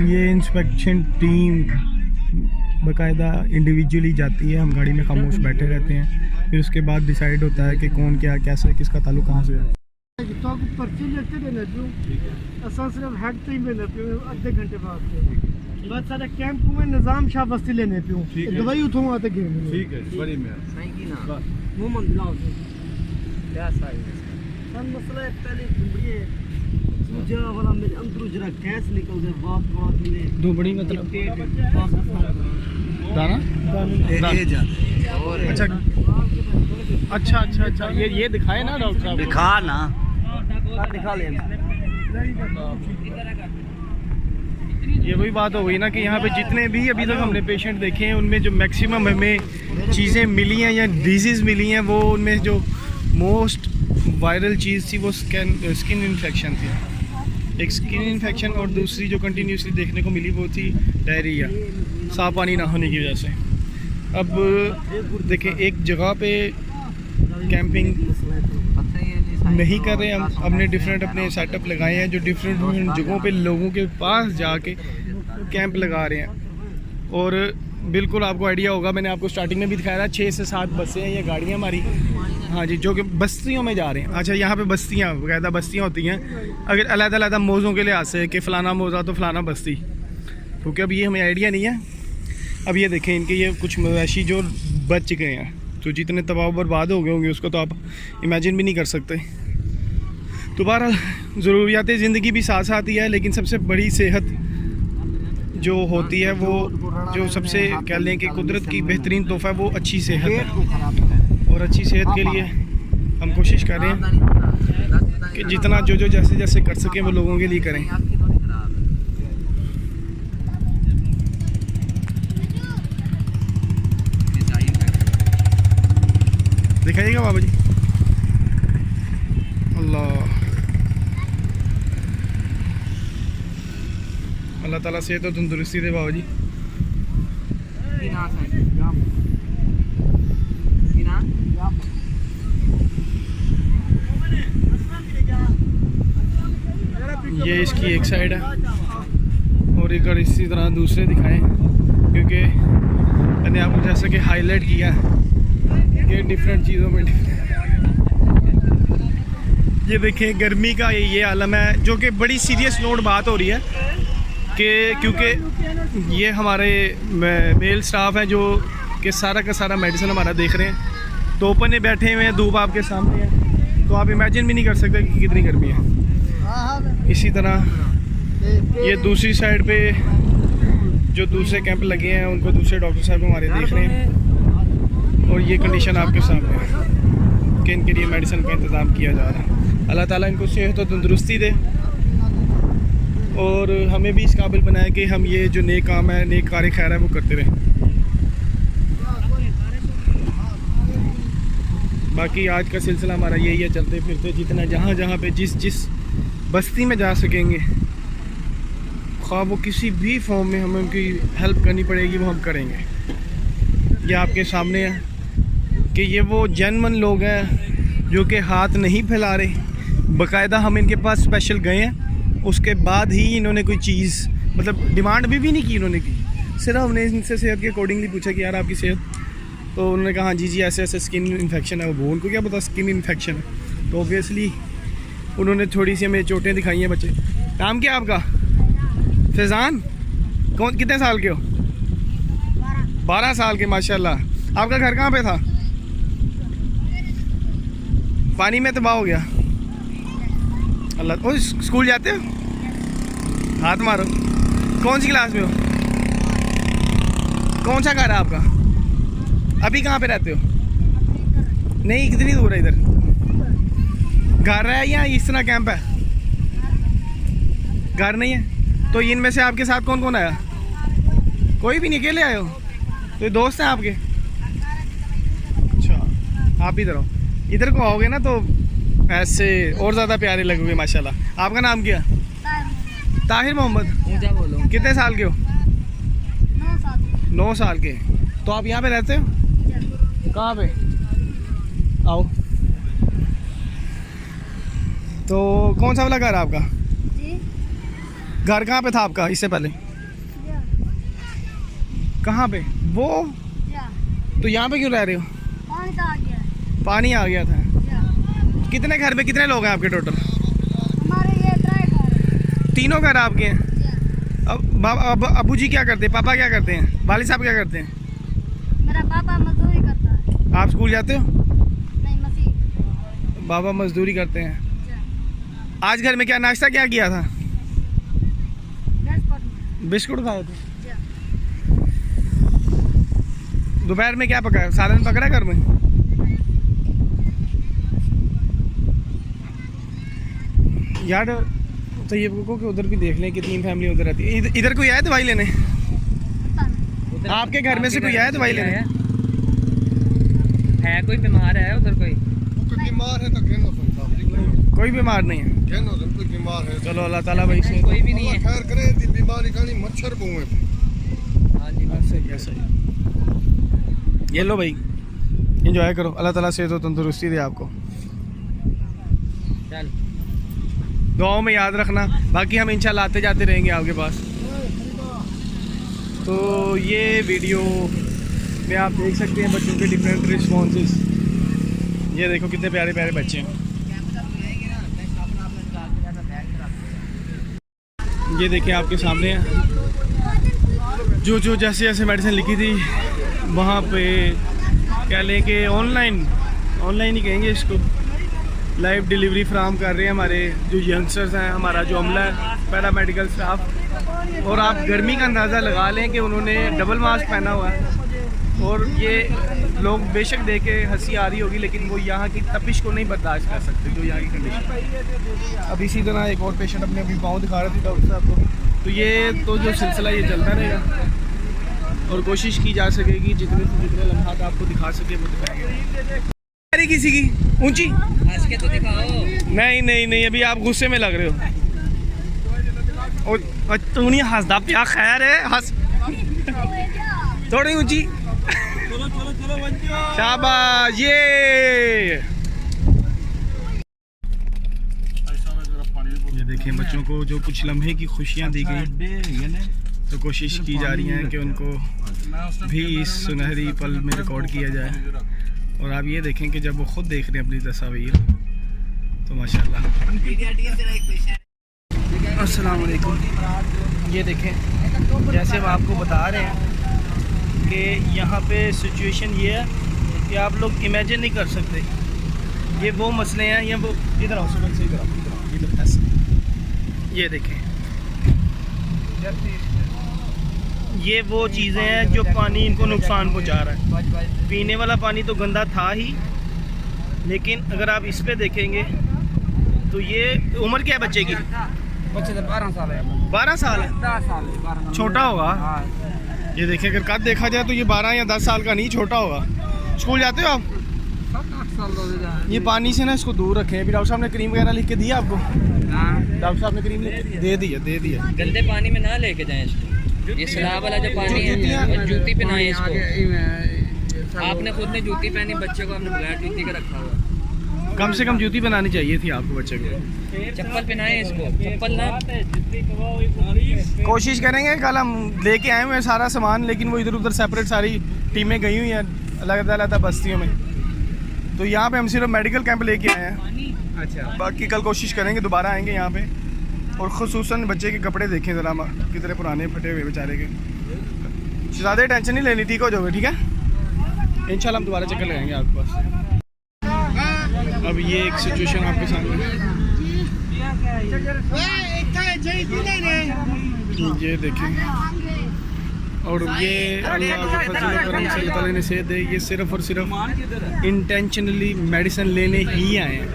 ये इंस्पेक्शन टीम बाकायदा इंडिविजुअली जाती है, हम गाड़ी में खामोश बैठे रहते हैं, फिर उसके बाद डिसाइड होता है कि कौन क्या कैसे किसका ताल्लुक कहाँ से है। पर्ची लेते रहना जो सिर्फ हटते ही मैंने आधे घंटे बाद बहुत सारे कैंप में निजाम शाह बस्ती लेने पे दवाई उठो आते गिर में। ठीक है, बड़ी मेहरबानी। मोहम्मद बिलाल क्या सन मसला है, पहले दुबड़ी मुझे वाला मेरे अंदर जरा गैस निकल गया, बात मिले दुबड़ी मतलब दाना अच्छा अच्छा अच्छा, ये दिखाए ना डॉक्टर साहब, दिखा ना, दिखा ले। ये वही बात हो गई ना कि यहाँ पे जितने भी अभी तक हमने पेशेंट देखे हैं उनमें जो मैक्सिमम हमें चीज़ें मिली हैं या डिजीज़ मिली हैं, वो उनमें जो मोस्ट वायरल चीज़ थी वो स्किन इन्फेक्शन थी। एक स्किन इन्फेक्शन और दूसरी जो कंटिन्यूसली देखने को मिली वो थी डायरिया, साफ पानी ना होने की वजह से। अब देखें, एक जगह पे कैंपिंग नहीं कर रहे हम, हमने डिफरेंट अपने सेटअप लगाए हैं जो डिफरेंट जगहों पे लोगों के पास जाके कैंप लगा रहे हैं। और बिल्कुल आपको आइडिया होगा, मैंने आपको स्टार्टिंग में भी दिखाया था, 6 से 7 बसें हैं या गाड़ियाँ हमारी, हाँ जी, जो कि बस्तियों में जा रहे हैं। अच्छा, यहाँ पे बस्तियाँ बाकायदा बस्तियाँ होती हैं, अगर अलग-अलग मौज़ों के लिहाज से कि फ़लाना मौज़ा तो फ़लाना बस्ती, क्योंकि अब ये हमें आइडिया नहीं है। अब ये देखें, इनके ये कुछ मवेशी जो बच गए हैं, तो जितने तबाह बर्बाद हो गए होंगे उसको तो आप इमेजिन भी नहीं कर सकते। तो बहरहाल ज़रूरियात ज़िंदगी भी साथ साथ ही है, लेकिन सबसे बड़ी सेहत जो होती है वो जो सबसे कह लें कि कुदरत की बेहतरीन तोहफ़ा वो अच्छी सेहत है। और अच्छी सेहत के लिए हम कोशिश कर रहे हैं कि जितना जो जो जैसे जैसे कर सकें वो लोगों के लिए करें। दिखाइएगा बाबा जी, अल्लाह अल्लाह ताला सेहत और तंदुरुस्ती दे बाबा जी। ये इसकी एक साइड है और एक और इसी तरह दूसरे दिखाएं, क्योंकि मैंने आपको जैसा कि हाईलाइट किया कि डिफरेंट चीज़ों में ये देखें, गर्मी का ये आलम है, जो कि बड़ी सीरियस नोट बात हो रही है कि क्योंकि ये हमारे मेल स्टाफ हैं जो कि सारा का सारा मेडिसिन हमारा देख रहे हैं, तो ओपन में बैठे हुए हैं, धूप आपके सामने है, तो आप इमेजिन भी नहीं कर सकते कि कितनी गर्मी है। इसी तरह ये दूसरी साइड पे जो दूसरे कैंप लगे हैं उनको दूसरे डॉक्टर साहब हमारे देख रहे हैं, और ये कंडीशन आपके सामने है कि इनके लिए मेडिसिन का इंतज़ाम किया जा रहा है। अल्लाह ताला इनको सेहत और तंदुरुस्ती दे और हमें भी इस काबिल बनाए कि हम ये जो नेक काम है, नेक कार खैर है, वो करते रहें। बाकी आज का सिलसिला हमारा यही है, चलते फिरते जितना जहाँ जहाँ पे जिस जिस बस्ती में जा सकेंगे, ख्वाह वो किसी भी फॉर्म में हमें उनकी हेल्प करनी पड़ेगी, वो हम करेंगे। ये आपके सामने है कि ये वो जेन्युइन लोग हैं जो कि हाथ नहीं फैला रहे। बाकायदा हम इनके पास स्पेशल गए हैं, उसके बाद ही इन्होंने कोई चीज़ मतलब डिमांड भी नहीं की इन्होंने की। सिर्फ हमने इनसे सेहत के अकॉर्डिंगली पूछा कि यार आपकी सेहत, तो उन्होंने कहा हाँ जी ऐसे ऐसे स्किन इन्फेक्शन है। वो उनको क्या पता स्किन इन्फेक्शन है, तो ऑब्वियसली उन्होंने थोड़ी सी हमें चोटें दिखाई हैं। बच्चे, नाम क्या आपका? फैज़ान। कौन, कितने साल के हो? 12 साल के, माशाल्लाह। आपका घर कहाँ पे था? पानी में तबाह हो गया। अल्लाह। ओ स्कूल जाते हो? हाथ मारो। कौन सी क्लास में हो? कौन सा घर है आपका? अभी कहाँ पे रहते हो? नहीं, कितनी दूर है इधर? घर है या इस तरह कैंप है? घर नहीं है। तो इनमें से आपके साथ कौन कौन आया? कोई भी नहीं, अकेले आए हो? तो ये दोस्त हैं आपके? अच्छा, आप इधर आओ। इधर को आओगे ना तो ऐसे और ज़्यादा प्यारे लगोगे माशाल्लाह। आपका नाम क्या? ताहिर मोहम्मद। ऊंचा बोलो। कितने साल के हो? 9 साल के। तो आप यहाँ पे रहते हो? कहाँ पे? आओ। तो कौन सा वाला घर है आपका? घर कहाँ पे था आपका इससे पहले? कहाँ पे? वो तो यहाँ पे क्यों रह रहे हो? पानी आ गया था। कितने घर में कितने लोग हैं आपके टोटल? हमारे ये 3 घर आपके हैं। अब अबू जी क्या करते हैं? पापा क्या करते हैं? वालिद साहब क्या करते हैं? मेरा पापा मजदूरी करता है। आप स्कूल जाते हो? नहीं, मसीह। बाबा मजदूरी करते हैं। आज घर में क्या नाश्ता क्या किया था? बिस्कुट खाए थे। दोपहर में क्या पकाया? सालन पकड़ा घर में? यार तो ये को उधर भी देख लें कितनी फैमिली उधर रहती है। इधर कोई आया दवाई लेने? आपके घर में से कोई आया दवाई लेने? है कोई बीमार है उधर? कोई बीमार है तो कहना कोई बीमार नहीं है। कोई बीमार है। चलो अल्लाह ताला भाई से कोई भी नहीं है। खैर करे दी बीमारी का नहीं, मच्छर बहुए। हाँ जी, सही। ये लो भाई, एंजॉय करो। अल्लाह ताला सेहत और तंदुरुस्ती दे आपको। चल दुआओं में याद रखना। बाकी हम इंशाल्लाह आते जाते रहेंगे आपके पास। तो ये वीडियो में आप देख सकते हैं बच्चों के डिफरेंट रिस्पॉन्सेस। ये देखो कितने प्यारे प्यारे बच्चे हैं। ये देखिए आपके सामने है जो जैसे जैसे मेडिसिन लिखी थी वहाँ पे क्या लें कि ऑनलाइन ही कहेंगे इसको, लाइव डिलीवरी फ्राहम कर रहे हैं हमारे जो यंगस्टर्स हैं, हमारा जो अमला है, पैरामेडिकल स्टाफ। और आप गर्मी का अंदाज़ा लगा लें कि उन्होंने डबल मास्क पहना हुआ है। और ये लोग बेशक देख के हंसी आ रही होगी, लेकिन वो यहाँ की तपिश को नहीं बर्दाश्त कर सकते जो यहाँ की कंडीशन। अब इसी तरह एक और पेशेंट अपने अभी पाँव दिखा रहे थे डॉक्टर साहब को। तो ये तो जो सिलसिला ये चलता रहेगा और कोशिश की जा सकेगी जितने से जितने लम्हात आपको दिखा सके वो दिखाएंगे। किसी की ऊंची हंस के तो दिखाओ। नहीं, अभी आप गुस्से में लग रहे हो। और तू नहीं हंसदा पिया? खैर है, हंस थोड़ी ऊंची। शाबाश। ये देखें बच्चों को जो कुछ लम्हे की खुशियाँ दी गई, तो कोशिश की जा रही है कि उनको भी इस सुनहरी पल में रिकॉर्ड किया जाए। और आप ये देखें कि जब वो खुद देख रहे हैं अपनी तस्वीर तो माशाल्लाह। अस्सलाम वालेकुम। ये देखें जैसे हम आपको बता रहे हैं कि यहाँ पे सिचुएशन ये है कि आप लोग इमेजिन नहीं कर सकते। ये वो मसले हैं, ये वो इधर आओ सुबह से, इधर ऐसे। ये देखें ये वो चीज़ें हैं जो पानी इनको नुकसान पहुँचा रहा है। पीने वाला पानी तो गंदा था ही, लेकिन अगर आप इस पे देखेंगे तो ये उम्र क्या है बच्चे की? बच्चे तो 12 साल है। 12 साल है? 10 साल छोटा होगा। ये देखिए अगर कद देखा जाए तो ये 12 या 10 साल का नहीं, छोटा होगा। स्कूल जाते हो आप? ये पानी से ना इसको दूर रखें। अभी डॉक्टर साहब ने क्रीम वगैरह लिख के दिया आपको? डॉक्टर साहब ने क्रीम दे दिया। गंदे पानी में ना लेके जाएं इसको। ये सलाब वाला जो पानी है, जूती पहनाएं इसको। आपने खुद ने जूती पहनी, बच्चे को आपने बगैर जूती का रखा हुआ। कम से कम जूती बनानी चाहिए थी आपको बच्चे को। चप्पल पहनाएं इसको, चप्पल ना। कोशिश करेंगे, कल हम लेके आए हुए हैं सारा सामान, लेकिन वो इधर उधर सेपरेट सारी टीमें गई हुई हैं अलग बस्तियों में। तो यहाँ पे हम सिर्फ मेडिकल कैंप लेके आए हैं। अच्छा, बाकी कल कोशिश करेंगे दोबारा आएंगे यहाँ पे। और ख़ुसूसन बच्चे के कपड़े देखें ज़रा, कितने पुराने फटे हुए बेचारे के। ज़्यादा टेंशन नहीं लेनी, ठीक हो जाओगे, ठीक है? इंशाल्लाह हम दोबारा चक्कर लगाएंगे आपके पास। अब ये एक सिचुएशन आपके सामने, ये देखें। और ये अल्लाह के फजल करम से अल्लाह ताला ने सेहत दे, ये सिर्फ और सिर्फ इंटेंशनली मेडिसिन लेने ही आए हैं।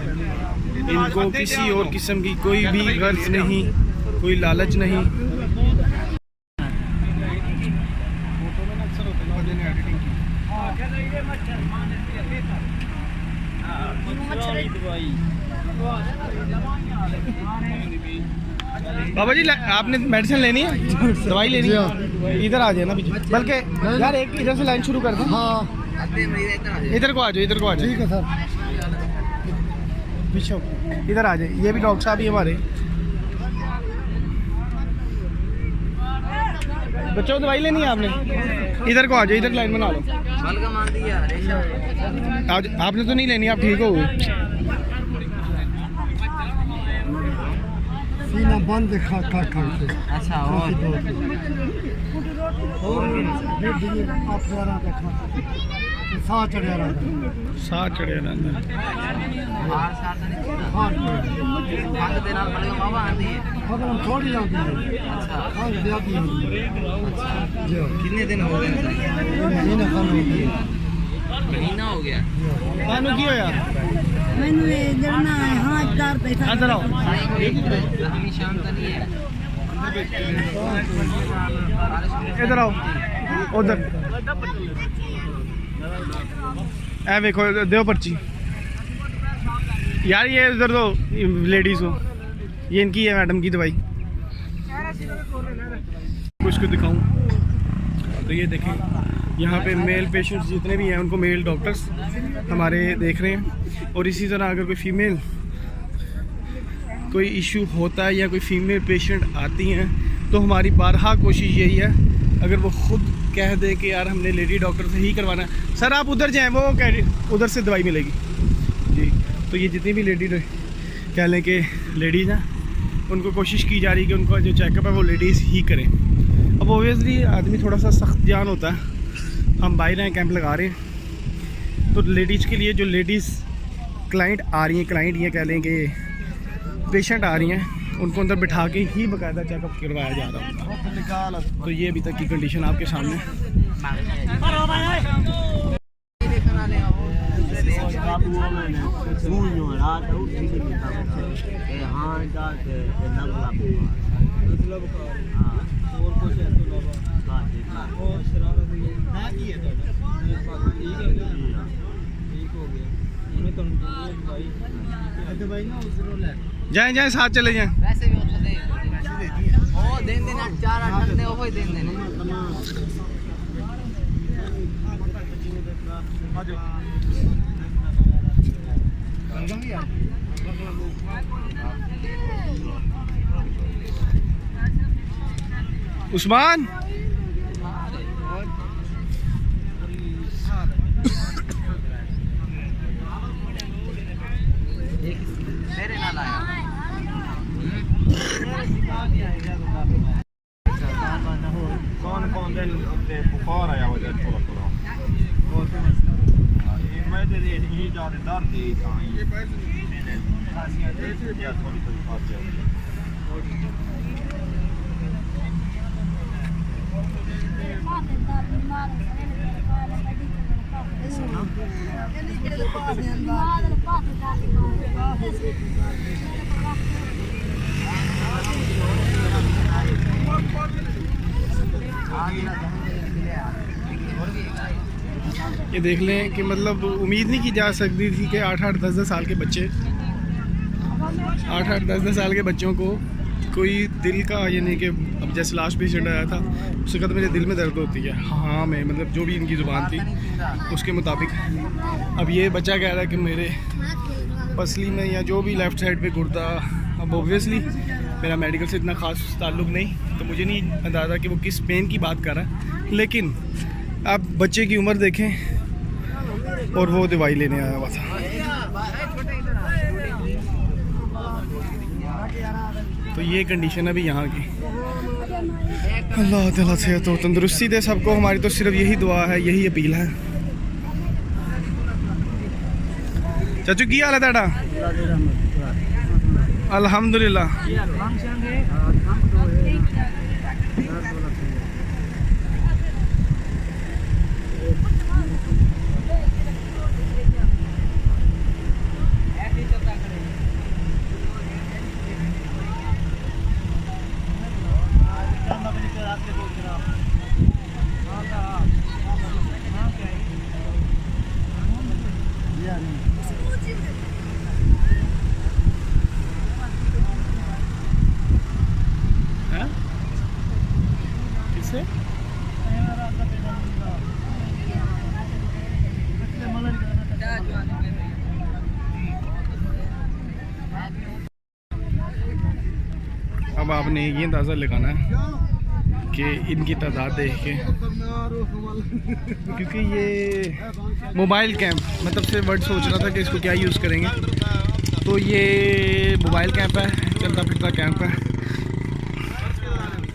इनको किसी और किस्म की कोई भी गर्ज नहीं, कोई लालच नहीं। बाबा जी आपने मेडिसिन लेनी है, दवाई लेनी है? इधर आ जाए ना पीछे, बल्कि यार एक इधर से लाइन शुरू कर दो। हाँ इधर को आ जाओ, इधर को आ जाओ। ठीक है सर, पीछे इधर आ जाए। ये भी डॉक्टर साहब ही हमारे। बच्चों दवाई लेनी है आपने? इधर को आ जाओ, इधर लाइन बना लो। आपने तो नहीं लेनी, आप ठीक हो? सीना बंद खा के। अच्छा, और साह चढ़िया रहता। थोड़ी आती है। कितने दिन हो गए? महीना हो गया। कानू की हो यार? मैंने इधर ना हाथ दार पे था। इधर आओ। शाम तो नहीं है। इधर आओ, उधर ए देखो, दो पर्ची यार। ये उधर दो लेडीज हो, ये इनकी है मैडम की दवाई। कुछ को दिखाऊं तो ये देखें, यहाँ पे मेल पेशेंट्स जितने भी हैं उनको मेल डॉक्टर्स हमारे देख रहे हैं। और इसी तरह अगर कोई फीमेल कोई इशू होता है या कोई फीमेल पेशेंट आती हैं तो हमारी बारहा कोशिश यही है, अगर वो खुद कह दे कि यार हमने लेडी डॉक्टर से ही करवाना है, सर आप उधर जाएं, वो उधर से दवाई मिलेगी जी। तो ये जितनी भी लेडी कह लें कि लेडीज़ हैं, उनको कोशिश की जा रही है कि उनका जो चेकअप है वो लेडीज़ ही करें। अब ओबियसली आदमी थोड़ा सा सख्त जान होता है, हम बाहर हैं कैंप लगा रहे हैं, तो लेडीज़ के लिए जो लेडीज़ क्लाइंट आ रही हैं, क्लाइंट ये कह लें कि पेशेंट आ रही हैं, उनको अंदर बिठा के ही बाकायदा चेकअप करवाया जा रहा है। तो ये अभी तक की कंडीशन आपके सामने। जाए जाए साथ चले जाएं। वैसे भी ओ दिन 4-8 दिन ओ दिन उस्मान मेरे नाल आया। कौन दिन बुखार आया हो जाए थोड़ा मैं दे ही ज्यादा दर्द है ये थोड़ी खांसी ये देख लें कि मतलब उम्मीद नहीं की जा सकती थी कि 8-8, 10-10 साल के बच्चे 8-8, 10-10 साल के बच्चों को कोई दिल का, यानी कि अब जैसे लास्ट पेशेंट आया था उसके बाद मेरे दिल में दर्द होती है। हाँ मैं मतलब जो भी इनकी ज़ुबान थी उसके मुताबिक। अब ये बच्चा कह रहा है कि मेरे पसली में या जो भी लेफ़्ट साइड पे गुर्दा, अब ओब्वियसली मेरा मेडिकल से इतना ख़ास ताल्लुक़ नहीं तो मुझे नहीं अंदाज़ा कि वो किस पेन की बात कर रहा है, लेकिन आप बच्चे की उम्र देखें और वो दवाई लेने आया हुआ था। तो ये कंडीशन है अभी यहाँ की। अल्लाह ताला से तो तंदुरुस्ती दे सबको, हमारी तो सिर्फ यही दुआ है, यही अपील है। चाचू की हाल है ताड़ा? अल्हम्दुलिल्लाह। अब आपने ये अंदाज़ा लगाना है कि इनकी तादाद देख के, क्योंकि ये मोबाइल कैंप मतलब से वर्ड सोच रहा था कि इसको क्या यूज़ करेंगे, तो ये मोबाइल कैंप है, चलता फिरता कैंप है।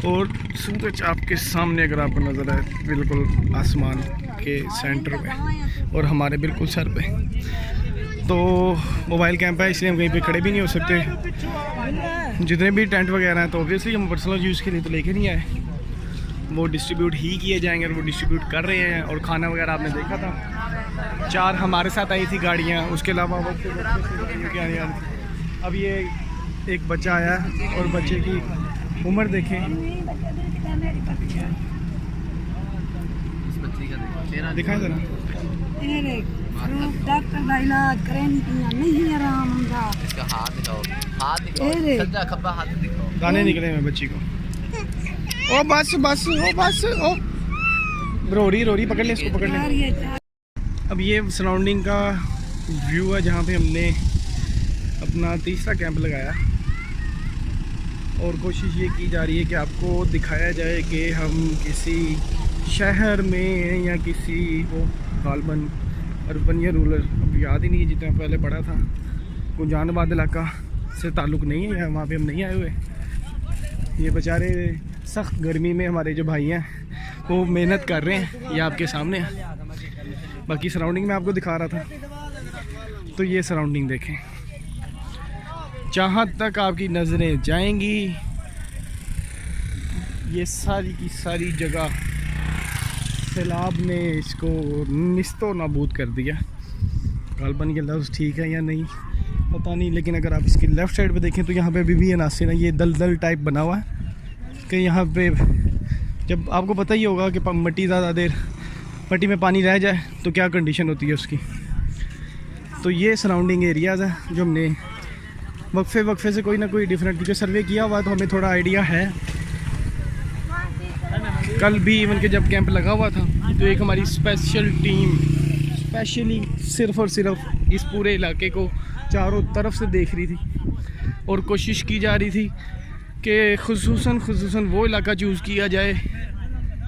और सूरज आपके सामने अगर आपको नज़र आए बिल्कुल आसमान के सेंटर में और हमारे बिल्कुल सर पे, तो मोबाइल कैंप है इसलिए हम कहीं पे खड़े भी नहीं हो सकते। जितने भी टेंट वगैरह हैं तो ऑब्वियसली हम पर्सनल यूज़ के लिए तो लेके नहीं आए, वो डिस्ट्रीब्यूट ही किए जाएंगे और वो डिस्ट्रीब्यूट कर रहे हैं। और खाना वगैरह आपने देखा था, 4 हमारे साथ आई थी गाड़ियाँ, उसके अलावा अब ये एक बच्चा आया और बच्चे की उम्र देखें, दिखाएं ज़रा। डॉक्टर का इलाज करें नहीं आराम होगा। इसका हाथ दिखाओ, हाथ दिखाओ, सज्जा खब्बा हाथ दिखाओ। दाने निकले हैं बच्ची को। ओ बस बस ओ बस ओ रोरी पकड़ ले इसको, पकड़ ले। अब ये सराउंडिंग का व्यू है जहाँ पे हमने अपना तीसरा कैंप लगाया और कोशिश ये की जा रही है कि आपको दिखाया जाए कि हम किसी शहर में या किसी वो गालबन अर्बन या रूरल, अब याद ही नहीं है जितना पहले पढ़ा था, गुंजानाबाद इलाका से ताल्लुक़ नहीं है, वहाँ पे हम नहीं आए हुए। ये बेचारे सख्त गर्मी में हमारे जो भाई हैं वो मेहनत कर रहे हैं, ये आपके सामने है। बाकी सराउंडिंग में आपको दिखा रहा था, तो ये सराउंडिंग देखें, जहाँ तक आपकी नज़रें जाएंगी ये सारी की सारी जगह सैलाब ने इसको निस्तो नाबूद कर दिया। गालबन के लफ्ज़ ठीक है या नहीं पता नहीं, लेकिन अगर आप इसकी लेफ़्ट साइड पे देखें तो यहाँ पे अभी भी अनासिर है, ये दलदल टाइप बना हुआ है कि यहाँ पे जब आपको पता ही होगा कि मट्टी ज़्यादा देर मट्टी में पानी रह जाए तो क्या कंडीशन होती है उसकी। तो ये सराउंडिंग एरियाज़ हैं जो हमने वक्फे से कोई ना कोई डिफरेंट, क्योंकि सर्वे किया हुआ तो हमें थोड़ा आइडिया है। कल भी इवन के जब कैंप लगा हुआ था तो एक हमारी स्पेशल टीम स्पेशली सिर्फ़ और सिर्फ इस पूरे इलाके को चारों तरफ से देख रही थी और कोशिश की जा रही थी कि खुसूसन वो इलाका चूज़ किया जाए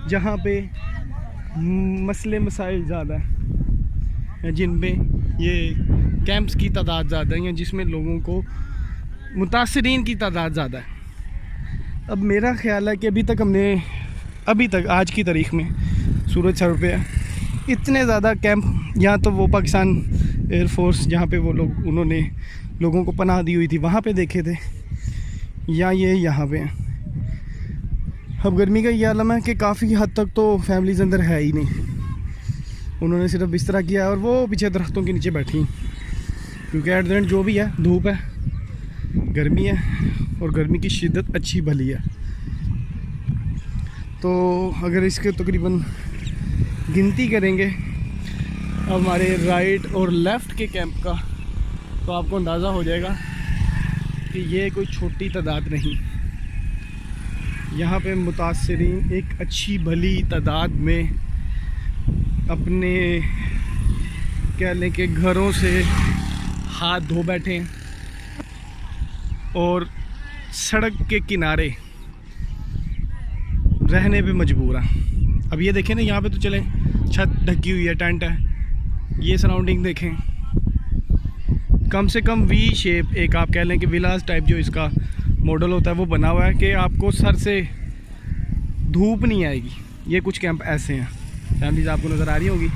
जहाँ पे मसले मसाइल ज़्यादा हैं, जिनमें ये कैंप्स की तादाद ज़्यादा है या जिसमें लोगों को मुतासरीन की तादाद ज़्यादा है। अब मेरा ख्याल है कि अभी तक आज की तारीख़ में सूरज सर पे है, इतने ज़्यादा कैंप या तो वो पाकिस्तान एयरफोर्स जहाँ पे वो लोग उन्होंने लोगों को पनाह दी हुई थी वहाँ पे देखे थे, या ये यहाँ पे हैं। अब गर्मी का ये आलम है कि काफ़ी हद तक तो फैमिलीज़ अंदर है ही नहीं, उन्होंने सिर्फ बिस्तरा किया और वो पीछे दरख्तों के नीचे बैठी, क्योंकि एट द एंड जो भी है धूप है, गर्मी है और गर्मी की शिद्दत अच्छी भली है। तो अगर इसके तकरीबन गिनती करेंगे हमारे राइट और लेफ़्ट के कैंप का, तो आपको अंदाज़ा हो जाएगा कि ये कोई छोटी तादाद नहीं। यहाँ पे मुतासरीन एक अच्छी भली तादाद में अपने कह लें कि घरों से हाथ धो बैठे हैं और सड़क के किनारे रहने पे मजबूर हैं। अब ये देखें ना, यहाँ पे तो चले छत ढकी हुई है, टेंट है, ये सराउंडिंग देखें, कम से कम वी शेप एक आप कह लें कि विलास टाइप जो इसका मॉडल होता है वो बना हुआ है कि आपको सर से धूप नहीं आएगी। ये कुछ कैंप ऐसे हैं, फैमिलीज आपको नज़र आ रही होगी।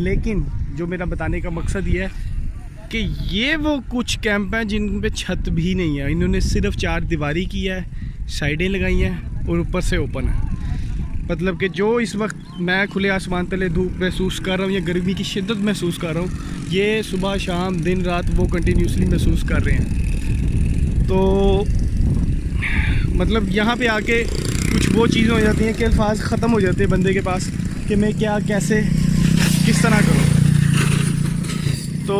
लेकिन जो मेरा बताने का मकसद ये है कि ये वो कुछ कैंप हैं जिन पे छत भी नहीं है, इन्होंने सिर्फ 4 दीवारी की है, साइडें लगाई हैं और ऊपर से ओपन है। मतलब कि जो इस वक्त मैं खुले आसमान तले धूप महसूस कर रहा हूँ या गर्मी की शिद्दत महसूस कर रहा हूँ, ये सुबह शाम दिन रात वो कंटिन्यूसली महसूस कर रहे हैं। तो मतलब यहाँ पे आके कुछ वो चीज़ें हो जाती हैं कि अल्फाज ख़त्म हो जाते हैं बंदे के पास कि मैं क्या कैसे किस तरह करूँ। तो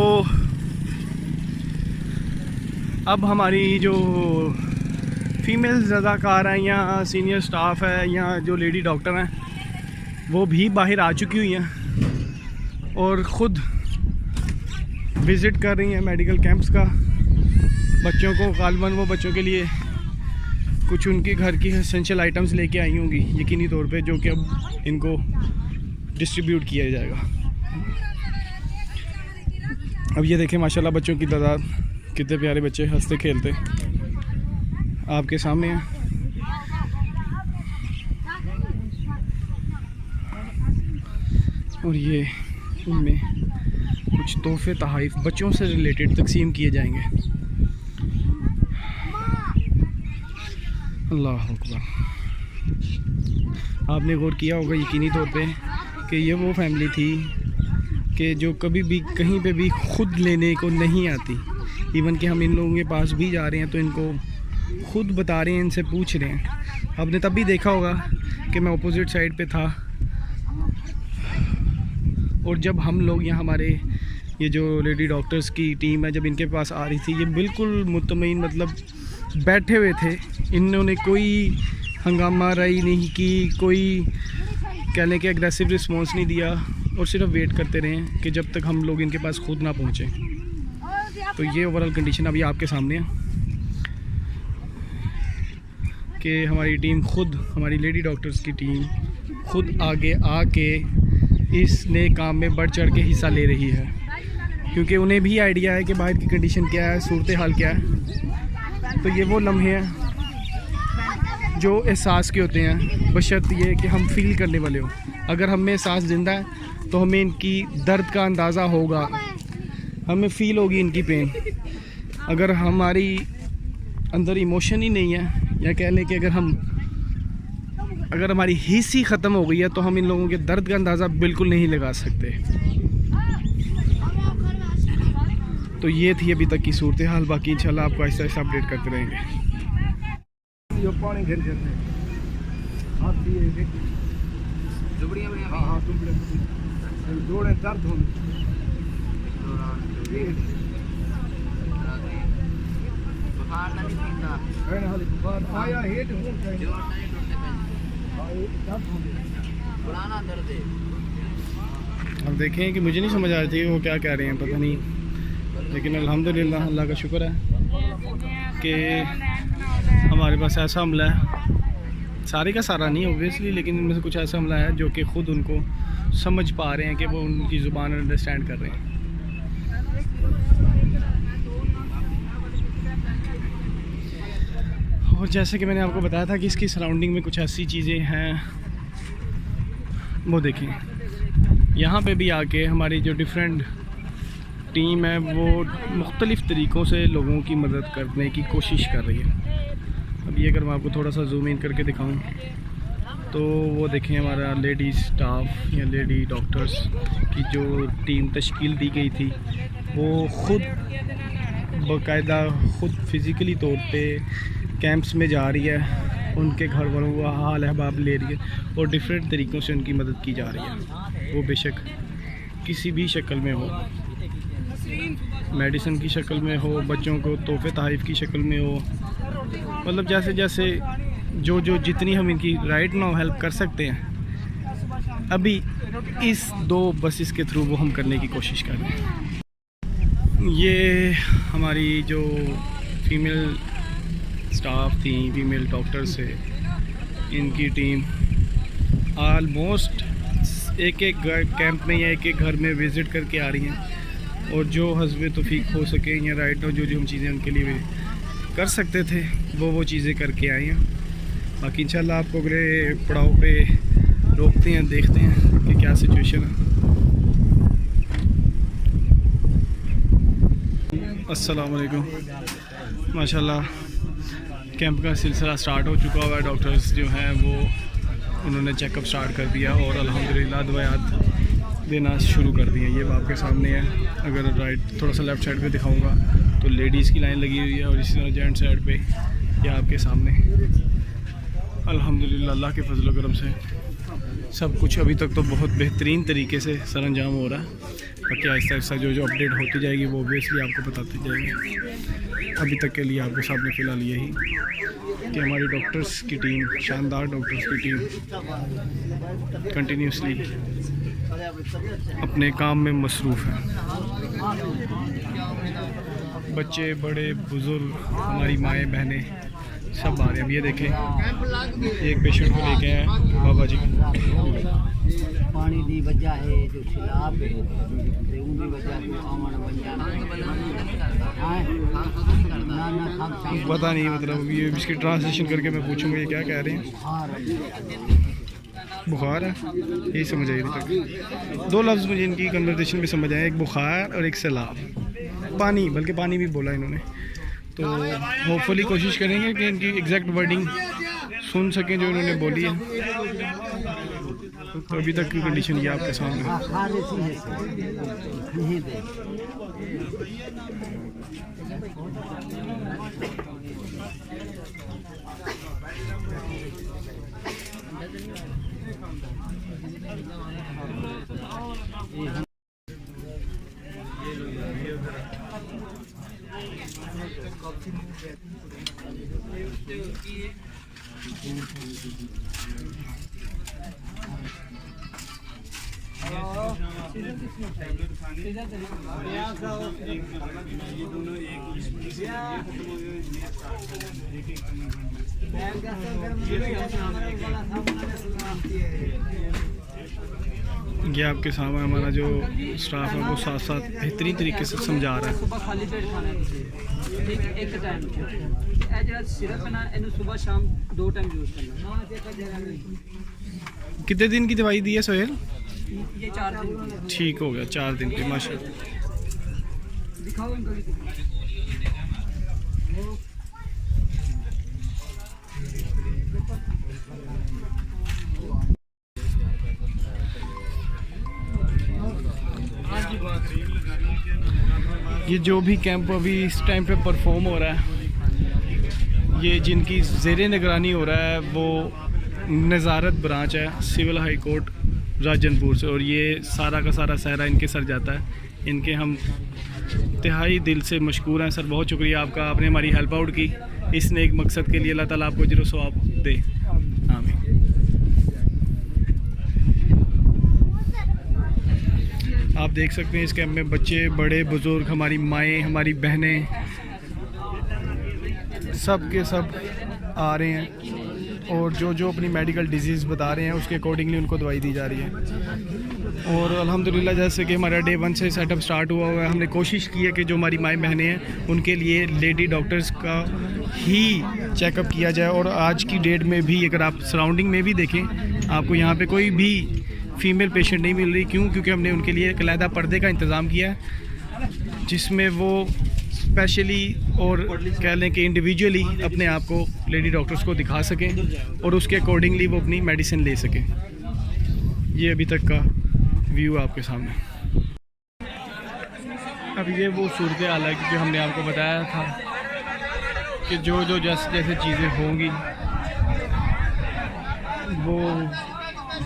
अब हमारी जो फीमेल अदाकार हैं या सीनियर स्टाफ है या जो लेडी डॉक्टर हैं वो भी बाहर आ चुकी हुई हैं और ख़ुद विज़िट कर रही हैं मेडिकल कैंप्स का। बच्चों को गालबन वो बच्चों के लिए कुछ उनके घर की एसेंशियल आइटम्स लेके आई होंगी यकीनी तौर पे, जो कि अब इनको डिस्ट्रीब्यूट किया जाएगा। अब ये देखें माशाल्लाह बच्चों की तादाद, कितने प्यारे बच्चे हंसते खेलते आपके सामने हैं। और ये उनमें कुछ तोहफे तोहफ़ बच्चों से रिलेटेड तकसीम किए जाएंगे। अल्लाह अकबर। आपने गौर किया होगा यकीनी तौर पे कि ये वो फैमिली थी कि जो कभी भी कहीं पे भी ख़ुद लेने को नहीं आती। इवन कि हम इन लोगों के पास भी जा रहे हैं तो इनको ख़ुद बता रहे हैं, इनसे पूछ रहे हैं। आपने तब भी देखा होगा कि मैं अपोजिट साइड पे था और जब हम लोग यहाँ हमारे ये जो लेडी डॉक्टर्स की टीम है जब इनके पास आ रही थी, ये बिल्कुल मुतमईन मतलब बैठे हुए थे। इन्होंने कोई हंगामा राई नहीं की, कोई कह लें कि एग्रेसिव रिस्पॉन्स नहीं दिया और सिर्फ वेट करते रहे कि जब तक हम लोग इनके पास खुद ना पहुँचे। तो ये ओवरऑल कंडीशन अभी आपके सामने है कि हमारी टीम खुद, हमारी लेडी डॉक्टर्स की टीम खुद आगे आके इस नए काम में बढ़ चढ़ के हिस्सा ले रही है, क्योंकि उन्हें भी आइडिया है कि बाहर की कंडीशन क्या है, सूरत हाल क्या है। तो ये वो लम्हे हैं जो एहसास के होते हैं, बशर्त ये कि हम फील करने वाले हो। अगर हम में एहसास ज़िंदा है तो हमें इनकी दर्द का अंदाज़ा होगा, हमें फ़ील होगी इनकी पेन। अगर हमारी अंदर इमोशन ही नहीं है या कह लें कि अगर हमारी हिस्स ही ख़त्म हो गई है तो हम इन लोगों के दर्द का अंदाज़ा बिल्कुल नहीं लगा सकते। तो ये थी अभी तक की सूरत हाल। बाकी इंशाल्लाह आपको ऐसा ऐसा अपडेट करते रहेंगे। जो पानी घेर जाते हैं जोड़े दर्द हो आया हेट अब देखें कि मुझे नहीं समझ आ रही थी वो क्या कह रहे हैं, पता नहीं, लेकिन अल्हम्दुलिल्लाह अल्लाह का शुक्र है कि हमारे पास ऐसा हमला है, सारे का सारा नहीं ओबियसली, लेकिन इनमें से कुछ ऐसा हमला है जो कि ख़ुद उनको समझ पा रहे हैं कि वो उनकी ज़ुबान अंडरस्टैंड कर रहे हैं। और जैसे कि मैंने आपको बताया था कि इसकी सराउंडिंग में कुछ ऐसी चीज़ें हैं, वो देखें यहाँ पे भी आके हमारी जो डिफरेंट टीम है वो मुख्तलिफ़ तरीक़ों से लोगों की मदद करने की कोशिश कर रही है। अब ये अगर मैं आपको थोड़ा सा जूम इन करके दिखाऊं तो वो देखें हमारा लेडी स्टाफ या लेडी डॉक्टर्स की जो टीम तश्कील दी गई थी वो ख़ुद बाकायदा ख़ुद फ़िज़िकली तौर पे कैंप्स में जा रही है, उनके घर वालों का हाल अहबाब ले रही है और डिफरेंट तरीक़ों से उनकी मदद की जा रही है। वो बेशक किसी भी शक्ल में हो, मेडिसिन की शक्ल में हो, बच्चों को तोहफे तहफ़ की शक्ल में हो, मतलब जैसे जैसे जो जितनी हम इनकी राइट नाउ हेल्प कर सकते हैं अभी इस 2 बसेस के थ्रू वो हम करने की कोशिश कर रहे हैं। ये हमारी जो फीमेल स्टाफ थी, फीमेल डॉक्टर्स है, इनकी टीम आलमोस्ट एक कैंप में या एक घर में विज़िट करके आ रही हैं और जो हस्बे तौफीक हो सके या राइट जो हम चीज़ें उनके लिए कर सकते थे वो चीज़ें करके आई हैं। बाकी इंशाल्लाह आपको अगले पड़ाव पे रोकते हैं, देखते हैं कि क्या सिचुएशन है। अस्सलाम वालेकुम। माशाल्लाह कैंप का सिलसिला स्टार्ट हो चुका हुआ है। डॉक्टर्स जो हैं वो उन्होंने चेकअप स्टार्ट कर दिया और अल्हम्दुलिल्लाह दवायात देना शुरू कर दी हैं। ये आपके सामने है। अगर राइट थोड़ा सा लेफ़्ट साइड पे दिखाऊंगा तो लेडीज़ की लाइन लगी हुई है और इसी तरह जेंट्स साइड पे ये आपके सामने अल्हम्दुलिल्लाह अल्लाह के फजल व करम से सब कुछ अभी तक तो बहुत बेहतरीन तरीके से सरअंजाम हो रहा है। बाकी आहिस्ता आहिस्ता जो अपडेट होती जाएगी वो ऑब्वियसली आपको बताती जाएगी। अभी तक के लिए आपके सामने फ़िलहाल यही कि हमारी डॉक्टर्स की टीम, शानदार डॉक्टर्स की टीम कंटिन्यूसली अपने काम में मसरूफ़ है। बच्चे, बड़े, बुज़ुर्ग, हमारी माएँ, बहनें सब आ रहे हैं। अब ये देखें एक पेशेंट को लेके आए बाबा जी। पानी दी वजह है जो सैलाब है ते उनकी वजह से आवन वंजान पता नहीं, मतलब ये इसकी ट्रांसलेशन करके मैं पूछूंगा ये क्या कह रहे हैं। बुखार है, यही समझ आई अभी तक। 2 लफ्ज़ मुझे इनकी कन्वर्सेशन में समझ आए, एक बुखार और एक सैलाब। पानी, बल्कि पानी भी बोला इन्होंने। तो होपफुली कोशिश करेंगे कि इनकी एग्जैक्ट वर्डिंग सुन सकें जो इन्होंने बोली है। तो अभी तक की कंडीशन ये आपके सामने ये आपके सामने हमारा जो स्टाफ है वो साथ साथ बेहतरीन तरीके से समझा रहा है। सुबह खाली पेट खाना है, ठीक है, एक टाइम जो सिरप है ना इन्हें सुबह शाम 2 टाइम यूज़ करना। कितने दिन की दवाई दी है सोहेल? ये 4 दिन ठीक हो गया, 4 दिन की, माशाल्लाह। दिखाओ इनको। ये जो भी कैंप अभी इस टाइम पे परफॉर्म हो रहा है, ये जिनकी ज़ेरे निगरानी हो रहा है वो नज़ारत ब्रांच है सिविल हाई कोर्ट राजनपुर से, और ये सारा का सारा सहरा इनके सर जाता है। इनके हम इंतहाई दिल से मशकूर हैं सर, बहुत शुक्रिया आपका, आपने हमारी हेल्प आउट की इस नेक मकसद के लिए। अल्लाह ताला आपको अजर व सवाब दे, आमीन। आप देख सकते हैं इस कैंप में बच्चे, बड़े, बुज़ुर्ग, हमारी माएँ, हमारी बहनें, सब के सब आ रहे हैं और जो अपनी मेडिकल डिजीज़ बता रहे हैं उसके अकॉर्डिंगली उनको दवाई दी जा रही है। और अल्हम्दुलिल्लाह जैसे कि हमारा डे 1 से सेटअप स्टार्ट हुआ है, हमने कोशिश की है कि जो हमारी माएँ बहनें हैं उनके लिए लेडी डॉक्टर्स का ही चेकअप किया जाए। और आज की डेट में भी अगर आप सराउंडिंग में भी देखें, आपको यहाँ पे कोई भी फ़ीमेल पेशेंट नहीं मिल रही। क्यों? क्योंकि हमने उनके लिए एक अलहदा पर्दे का इंतज़ाम किया है जिसमें वो स्पेशली और कह लें कि इंडिविजुअली अपने आप को लेडी डॉक्टर्स को दिखा सकें और उसके अकॉर्डिंगली वो अपनी मेडिसिन ले सकें। ये अभी तक का व्यू आपके सामने। अब ये वो सूरत हाल है क्योंकि हमने आपको बताया था कि जो जैसे जैसे चीज़ें होंगी वो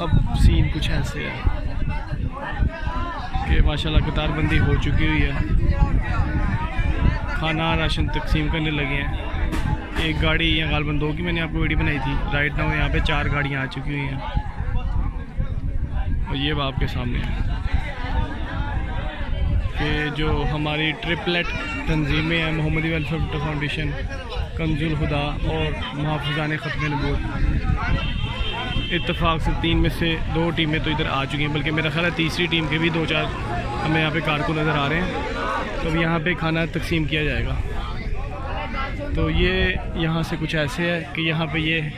अब सीन कुछ ऐसे है कि माशाल्लाह कतारबंदी हो चुकी हुई है, खाना राशन तकसीम करने लगे हैं। एक गाड़ी या गालबन 2 की मैंने आपको वीडियो बनाई थी। राइट नाउ यहाँ पे 4 गाड़ियाँ आ चुकी हुई हैं और ये अब आपके सामने है कि जो हमारी ट्रिपलेट तंजीमें हैं, मोहम्मदी वेलफेयर फाउंडेशन, कंजुल खुदा और महफूजान ख़त्म नबूवत, इत्तेफाक से 3 में से 2 टीमें तो इधर आ चुकी हैं, बल्कि मेरा ख्याल है तीसरी टीम के भी 2-4 हमें यहाँ पे कारकुन नज़र आ रहे हैं। तो अब यहाँ पे खाना तकसीम किया जाएगा। तो ये यहाँ से कुछ ऐसे है कि यहाँ पे ये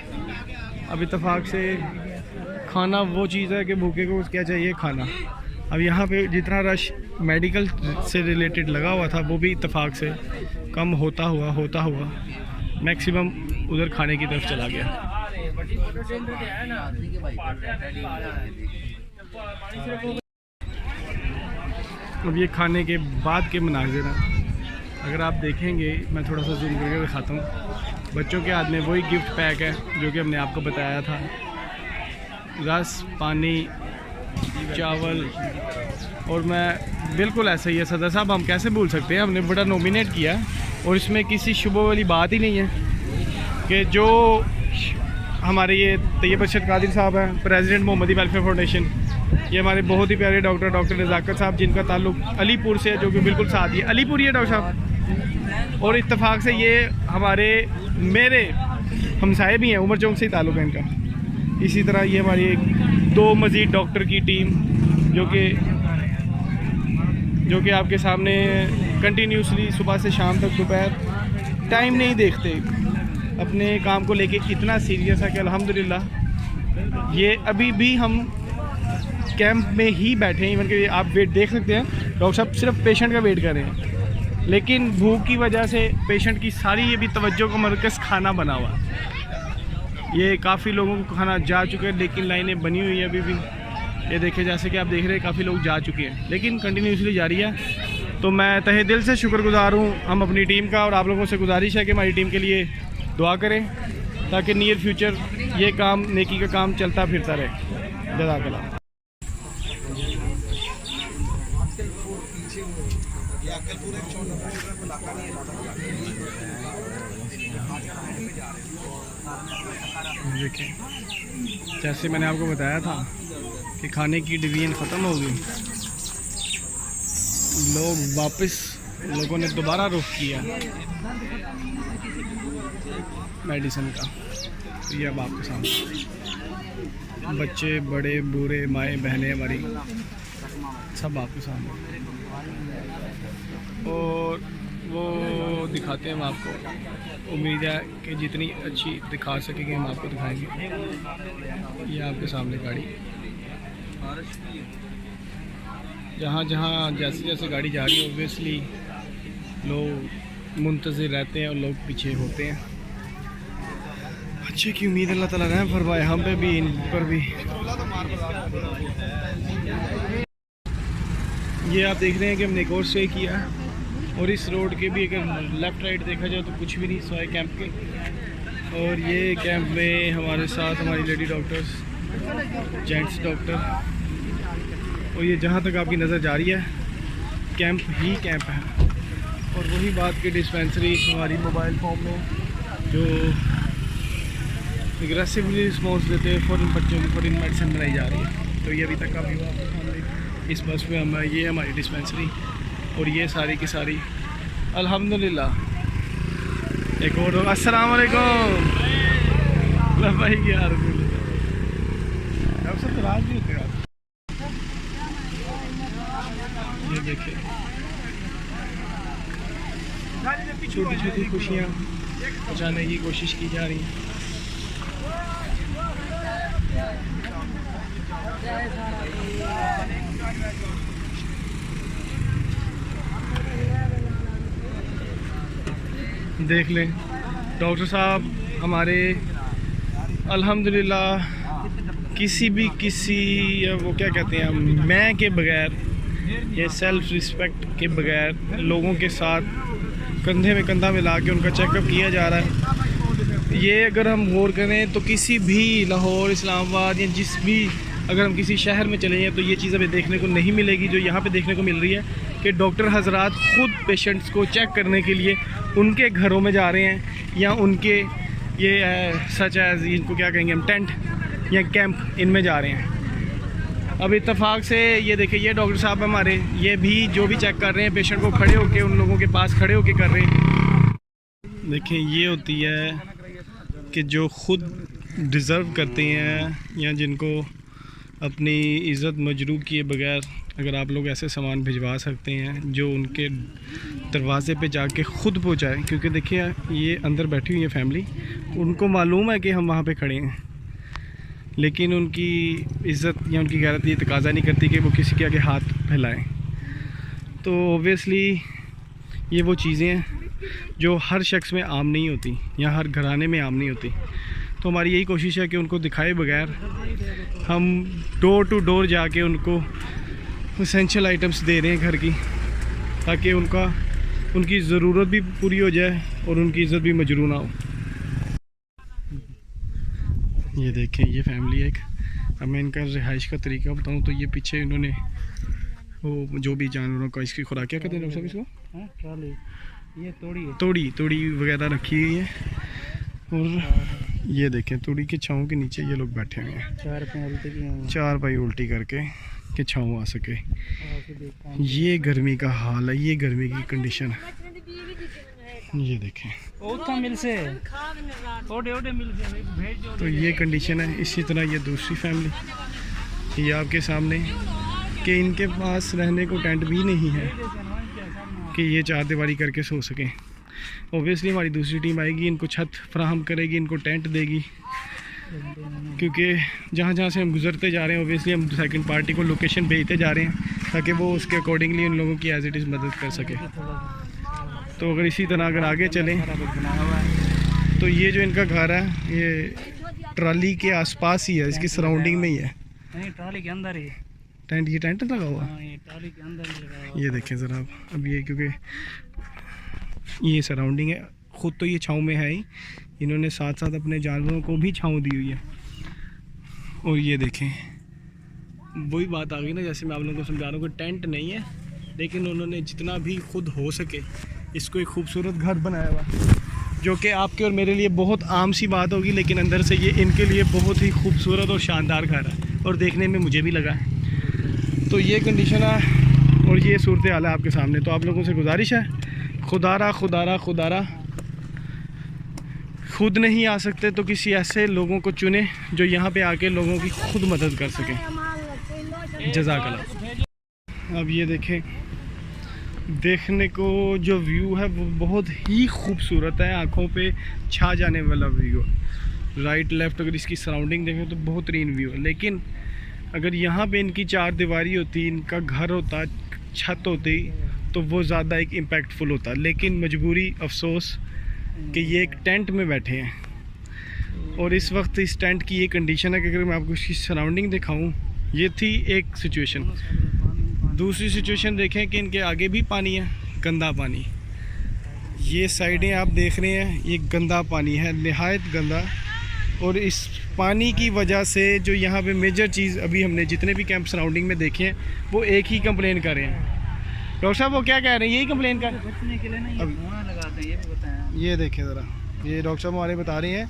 अब इत्तेफाक से खाना वो चीज़ है कि भूखे को क्या चाहिए, खाना। अब यहाँ पे जितना रश मेडिकल से रिलेटेड लगा हुआ था वो भी इत्तेफाक से कम होता हुआ मैक्सिमम उधर खाने की तरफ चला गया। अब ये खाने के बाद के मनाज़िर हैं, अगर आप देखेंगे, मैं थोड़ा सा जूम करके दिखाता हूँ। बच्चों के हाथ में वही गिफ्ट पैक है जो कि हमने आपको बताया था, रस, पानी, चावल, और मैं बिल्कुल ऐसा ही है। सदर साहब हम कैसे भूल सकते हैं, हमने बड़ा नॉमिनेट किया और इसमें किसी शुबह वाली बात ही नहीं है कि जो हमारे ये तैयब अरशद कादिर साहब हैं, प्रेसिडेंट मोहम्मदी वेलफेयर फाउंडेशन, ये हमारे बहुत ही प्यारे डॉक्टर नज़ाकत साहब, जिनका ताल्लुक अलीपुर से है, जो कि बिल्कुल साथ ही है। अलीपुर ही है डॉक्टर साहब, और इत्तेफाक से ये मेरे हमसाए भी हैं, उमर चौक से ही ताल्लुक है इनका। इसी तरह ये हमारी एक 2 मज़ीद डॉक्टर की टीम जो कि आपके सामने कंटिन्यूसली सुबह से शाम तक दोपहर टाइम नहीं देखते, अपने काम को लेके इतना सीरियस है कि अल्हम्दुलिल्लाह ये अभी भी हम कैंप में ही बैठे हैं। इवन कि आप वेट देख सकते हैं, डॉक्टर साहब सिर्फ पेशेंट का वेट कर रहे हैं, लेकिन भूख की वजह से पेशेंट की सारी ये भी तवज्जो का मरकज़ खाना बना हुआ। ये काफ़ी लोगों को खाना जा चुके हैं, लेकिन लाइनें बनी हुई हैं अभी भी। ये देखे जैसे कि आप देख रहे हैं काफ़ी लोग जा चुके हैं, लेकिन कंटिन्यूसली जारी है। तो मैं तहे दिल से शुक्रगुजार हूँ हम अपनी टीम का, और आप लोगों से गुजारिश है कि हमारी टीम के लिए दुआ करें ताकि नियर फ्यूचर ये काम, नेकी का काम चलता फिरता रहे। जज़ाकल्लाह। देखें जैसे मैंने आपको बताया था कि खाने की डिवीजन ख़त्म हो गई, लोगों ने दोबारा रुख किया मेडिसिन का। तो ये अब आपके सामने बच्चे, बड़े, बूढ़े, माएँ, बहनें हमारी सब आपके सामने, और वो दिखाते हैं हम आपको। उम्मीद है कि जितनी अच्छी दिखा सकेंगे हम आपको दिखाएंगे। ये आपके सामने गाड़ी, जहाँ जैसे जैसे गाड़ी जा रही है ऑब्वियसली लोग मुंतज़िर रहते हैं और लोग पीछे होते हैं। अच्छे की उम्मीद अल्लाह ताला रहम फरमाए हम पे भी, इन पर भी। ये आप देख रहे हैं कि हमने एक और स्टे किया है, और इस रोड के भी अगर लेफ़्ट राइट देखा जाए तो कुछ भी नहीं सिवाय कैंप के। और ये कैंप में हमारे साथ हमारी लेडी डॉक्टर्स, जेंट्स डॉक्टर, और ये जहाँ तक आपकी नज़र जा रही है कैंप ही कैंप है। और वही बात की डिस्पेंसरी हमारी मोबाइल फॉर्म में जो एग्रेसिवली रिस्पॉन्स देते हैं फ़ौरन बच्चों की फ़ौरन मेडिसिन बनाई जा रही है। तो ये अभी तक का व्यू आपके सामने इस बस में हम, ये हमारी डिस्पेंसरी, और ये सारी की सारी अल्हम्दुलिल्लाह। एक और अस्सलाम वालेकुम भाई यार, सब तलाश भी होते हैं। ये देखिए छोटी छोटी खुशियाँ पहुँचाने की कोशिश की जा रही है। देख लें डॉक्टर साहब हमारे अल्हम्दुलिल्लाह किसी वो क्या कहते हैं, मैं के बगैर, ये सेल्फ रिस्पेक्ट के बगैर लोगों के साथ कंधे में कंधा मिला के उनका चेकअप किया जा रहा है। ये अगर हम गौर करें तो किसी भी लाहौर, इस्लामाबाद या जिस भी अगर हम किसी शहर में चले जाएँ तो ये चीज़ हमें देखने को नहीं मिलेगी जो यहाँ पे देखने को मिल रही है कि डॉक्टर हजरात ख़ुद पेशेंट्स को चेक करने के लिए उनके घरों में जा रहे हैं या उनके ये सच एज इनको क्या कहेंगे हम टेंट या कैंप इनमें जा रहे हैं। अब इत्तेफाक से ये देखिए ये डॉक्टर साहब हमारे ये भी जो भी चेक कर रहे हैं पेशेंट को खड़े होके उन लोगों के पास खड़े होके कर रहे हैं। देखें ये होती है कि जो ख़ुद डिज़र्व करते हैं या जिनको अपनी इज़्ज़त मजरूह किए बगैर अगर आप लोग ऐसे सामान भिजवा सकते हैं जो उनके दरवाज़े पे जाके ख़ुद पहुँचाए, क्योंकि देखिए ये अंदर बैठी हुई है फैमिली, उनको मालूम है कि हम वहाँ पे खड़े हैं लेकिन उनकी इज़्ज़त या उनकी गैरत ये तकाज़ा नहीं करती कि वो किसी के आगे हाथ फैलाएं। तो ओबियसली ये वो चीज़ें हैं जो हर शख्स में आम नहीं होती या हर घराने में आम नहीं होती। तो हमारी यही कोशिश है कि उनको दिखाए बगैर हम डोर टू डोर जाके उनको एसेंशियल आइटम्स दे रहे हैं घर की, ताकि उनकी ज़रूरत भी पूरी हो जाए और उनकी इज़्ज़त भी मजरूह ना हो। ये देखें ये फैमिली एक, अब मैं इनका रिहाइश का तरीका बताऊं तो ये पीछे इन्होंने वो जो भी जानवरों का इसकी खुराक क्या कहते हैं डॉक्टर साहब इसको, ये तोड़ी है, तोड़ी वगैरह रखी हुई है। और ये देखें तोड़ी के छाँव के नीचे ये लोग बैठे हुए हैं, 4 पाई उल्टी करके कि छाँव आ सके। ये गर्मी का हाल है, ये गर्मी की कंडीशन है। ये देखें तो ये कंडीशन है। इसी तरह ये दूसरी फैमिली ये आपके सामने कि इनके पास रहने को टेंट भी नहीं है कि ये 4 दीवारी करके सो सकें। ओबियसली हमारी दूसरी टीम आएगी, इनको छत फराहम करेगी, इनको टेंट देगी, क्योंकि जहाँ जहाँ से हम गुजरते जा रहे हैं ओबियसली हम सेकंड पार्टी को लोकेशन भेजते जा रहे हैं ताकि वो उसके अकॉर्डिंगली उन लोगों की एज इट इज़ मदद कर सके। तो अगर इसी तरह अगर आगे चलें तो ये जो इनका घर है ये ट्राली के आसपास ही है, इसकी सराउंडिंग में ही है। ट्राली के अंदर ही टेंट, ये टेंट लगा हुआ ट्राली के अंदर ही लगा हुआ। ये देखें ज़रा अब ये क्योंकि ये सराउंडिंग है, ख़ुद तो ये छाँव में है ही, इन्होंने साथ साथ अपने जानवरों को भी छाँव दी हुई है। और ये देखें वही बात आ गई ना, जैसे मैं आप लोगों को समझा रहा हूँ कि टेंट नहीं है लेकिन उन्होंने जितना भी खुद हो सके इसको एक खूबसूरत घर बनाया हुआ, जो कि आपके और मेरे लिए बहुत आम सी बात होगी लेकिन अंदर से ये इनके लिए बहुत ही खूबसूरत और शानदार घर है और देखने में मुझे भी लगा है। तो ये कंडीशन है और ये सूरत हाल है आपके सामने। तो आप लोगों से गुजारिश है, खुदारा खुद नहीं आ सकते तो किसी ऐसे लोगों को चुने जो यहाँ पे आके लोगों की खुद मदद कर सकें। जज़ाकल्लाह। अब ये देखें देखने को जो व्यू है वो बहुत ही खूबसूरत है, आँखों पे छा जाने वाला व्यू है। राइट लेफ़्ट अगर इसकी सराउंडिंग देखें तो बेहतरीन व्यू है। लेकिन अगर यहाँ पे इनकी 4 दीवारी होती, इनका घर होता, छत होती तो वो ज़्यादा एक इम्पैक्टफुल होता। लेकिन मजबूरी अफसोस कि ये एक टेंट में बैठे हैं और इस वक्त इस टेंट की ये कंडीशन है कि अगर मैं आपको इसकी सराउंडिंग दिखाऊं, ये थी एक सिचुएशन। दूसरी सिचुएशन देखें कि इनके आगे भी पानी है, गंदा पानी। ये साइडें आप देख रहे हैं, ये गंदा पानी है, निहायत गंदा। और इस पानी की वजह से जो यहाँ पे मेजर चीज़ अभी हमने जितने भी कैंप सराउंडिंग में देखे हैं वो एक ही कंप्लेन कर रहे हैं। डॉक्टर साहब वो क्या कह रहे हैं, यही कंप्लेन कर बचने के लिए ना ये धुआं लगाते हैं, ये भी बताएं। ये देखें ज़रा, ये डॉक्टर साहब हमारे बता रहे हैं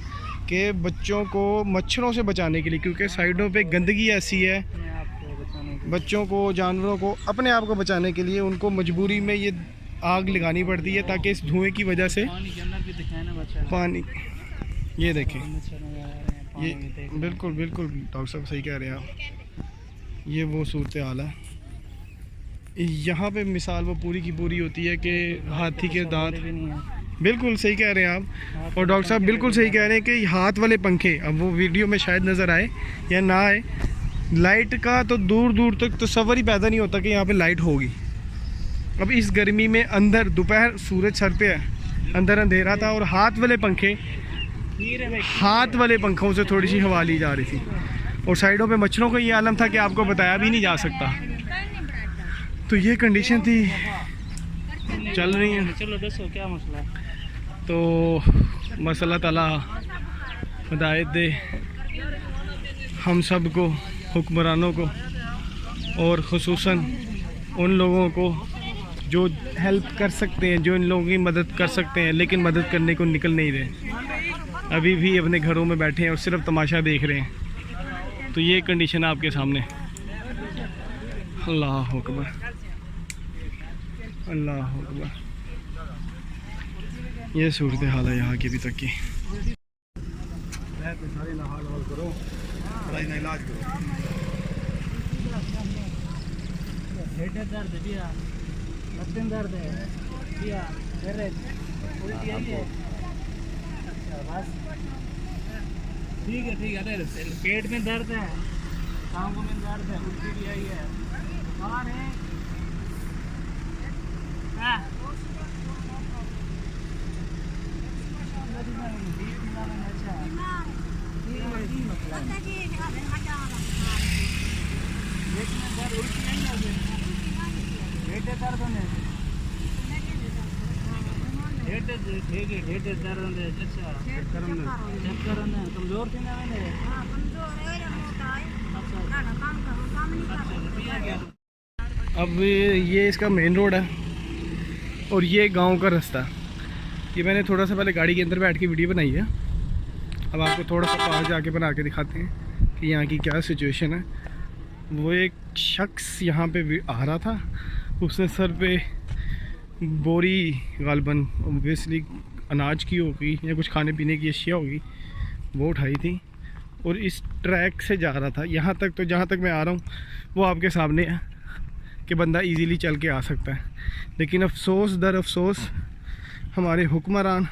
कि बच्चों को मच्छरों से बचाने के लिए, क्योंकि साइडों पे गंदगी ऐसी है, बच्चों को जानवरों को अपने आप को बचाने के लिए उनको मजबूरी में ये आग लगानी पड़ती है ताकि इस धुएँ की वजह से पानी, ये देखें ये बिल्कुल डॉक्टर साहब सही कह रहे हैं आप। ये वो सूरत हाल है यहाँ पे। मिसाल वो पूरी की पूरी होती है कि हाथी के दांत, बिल्कुल सही कह रहे हैं आप। और डॉक्टर साहब बिल्कुल सही कह रहे हैं कि हाथ वाले पंखे, अब वो वीडियो में शायद नज़र आए या ना आए, लाइट का तो दूर दूर तक तस्वर ही पैदा नहीं होता कि यहाँ पे लाइट होगी। अब इस गर्मी में अंदर दोपहर सूरज सर पे है, अंदर अंधेरा था और हाथ वाले पंखों से थोड़ी सी हवा ली जा रही थी और साइडों पे मच्छरों का ये आलम था कि आपको बताया भी नहीं जा सकता। तो ये कंडीशन थी, चल रही है। चलो दसो क्या मसला है? तो मसला ताला हिदायत दे हम सब को हुक्मरानों को और ख़ुसूसन उन लोगों को जो हेल्प कर सकते हैं, जो इन लोगों की मदद कर सकते हैं, लेकिन मदद करने को निकल नहीं रहे, अभी भी अपने घरों में बैठे हैं और सिर्फ तमाशा देख रहे हैं। तो ये कंडीशन है आपके सामने। अल्लाह अकबर, अल्लाह अकबर। ये सूरत हाल है यहाँ की अभी तक की। इलाज करो। दर्द दिया, बदन दर्द है दिया, दर्द उल्टी आई है। अच्छा बस ठीक है। पेट में दर्द है, टांगों में दर्द है, उल्टी भी आई है, बुखार है। कमजोर थी ना मैंने। अब ये इसका मेन रोड है और ये गांव का रास्ता। ये मैंने थोड़ा सा पहले गाड़ी के अंदर बैठ के वीडियो बनाई है। अब आपको थोड़ा सा पास जाके बना के दिखाते हैं कि यहाँ की क्या सिचुएशन है। वो एक शख्स यहाँ पे आ रहा था, उसने सर पे बोरी गालबन ओबियसली अनाज की होगी या कुछ खाने पीने की अशिया होगी, वो उठाई थी और इस ट्रैक से जा रहा था यहाँ तक। तो जहाँ तक मैं आ रहा हूँ वो आपके सामने है कि बंदा इजीली चल के आ सकता है, लेकिन अफसोस दर अफसोस हमारे हुक्मरान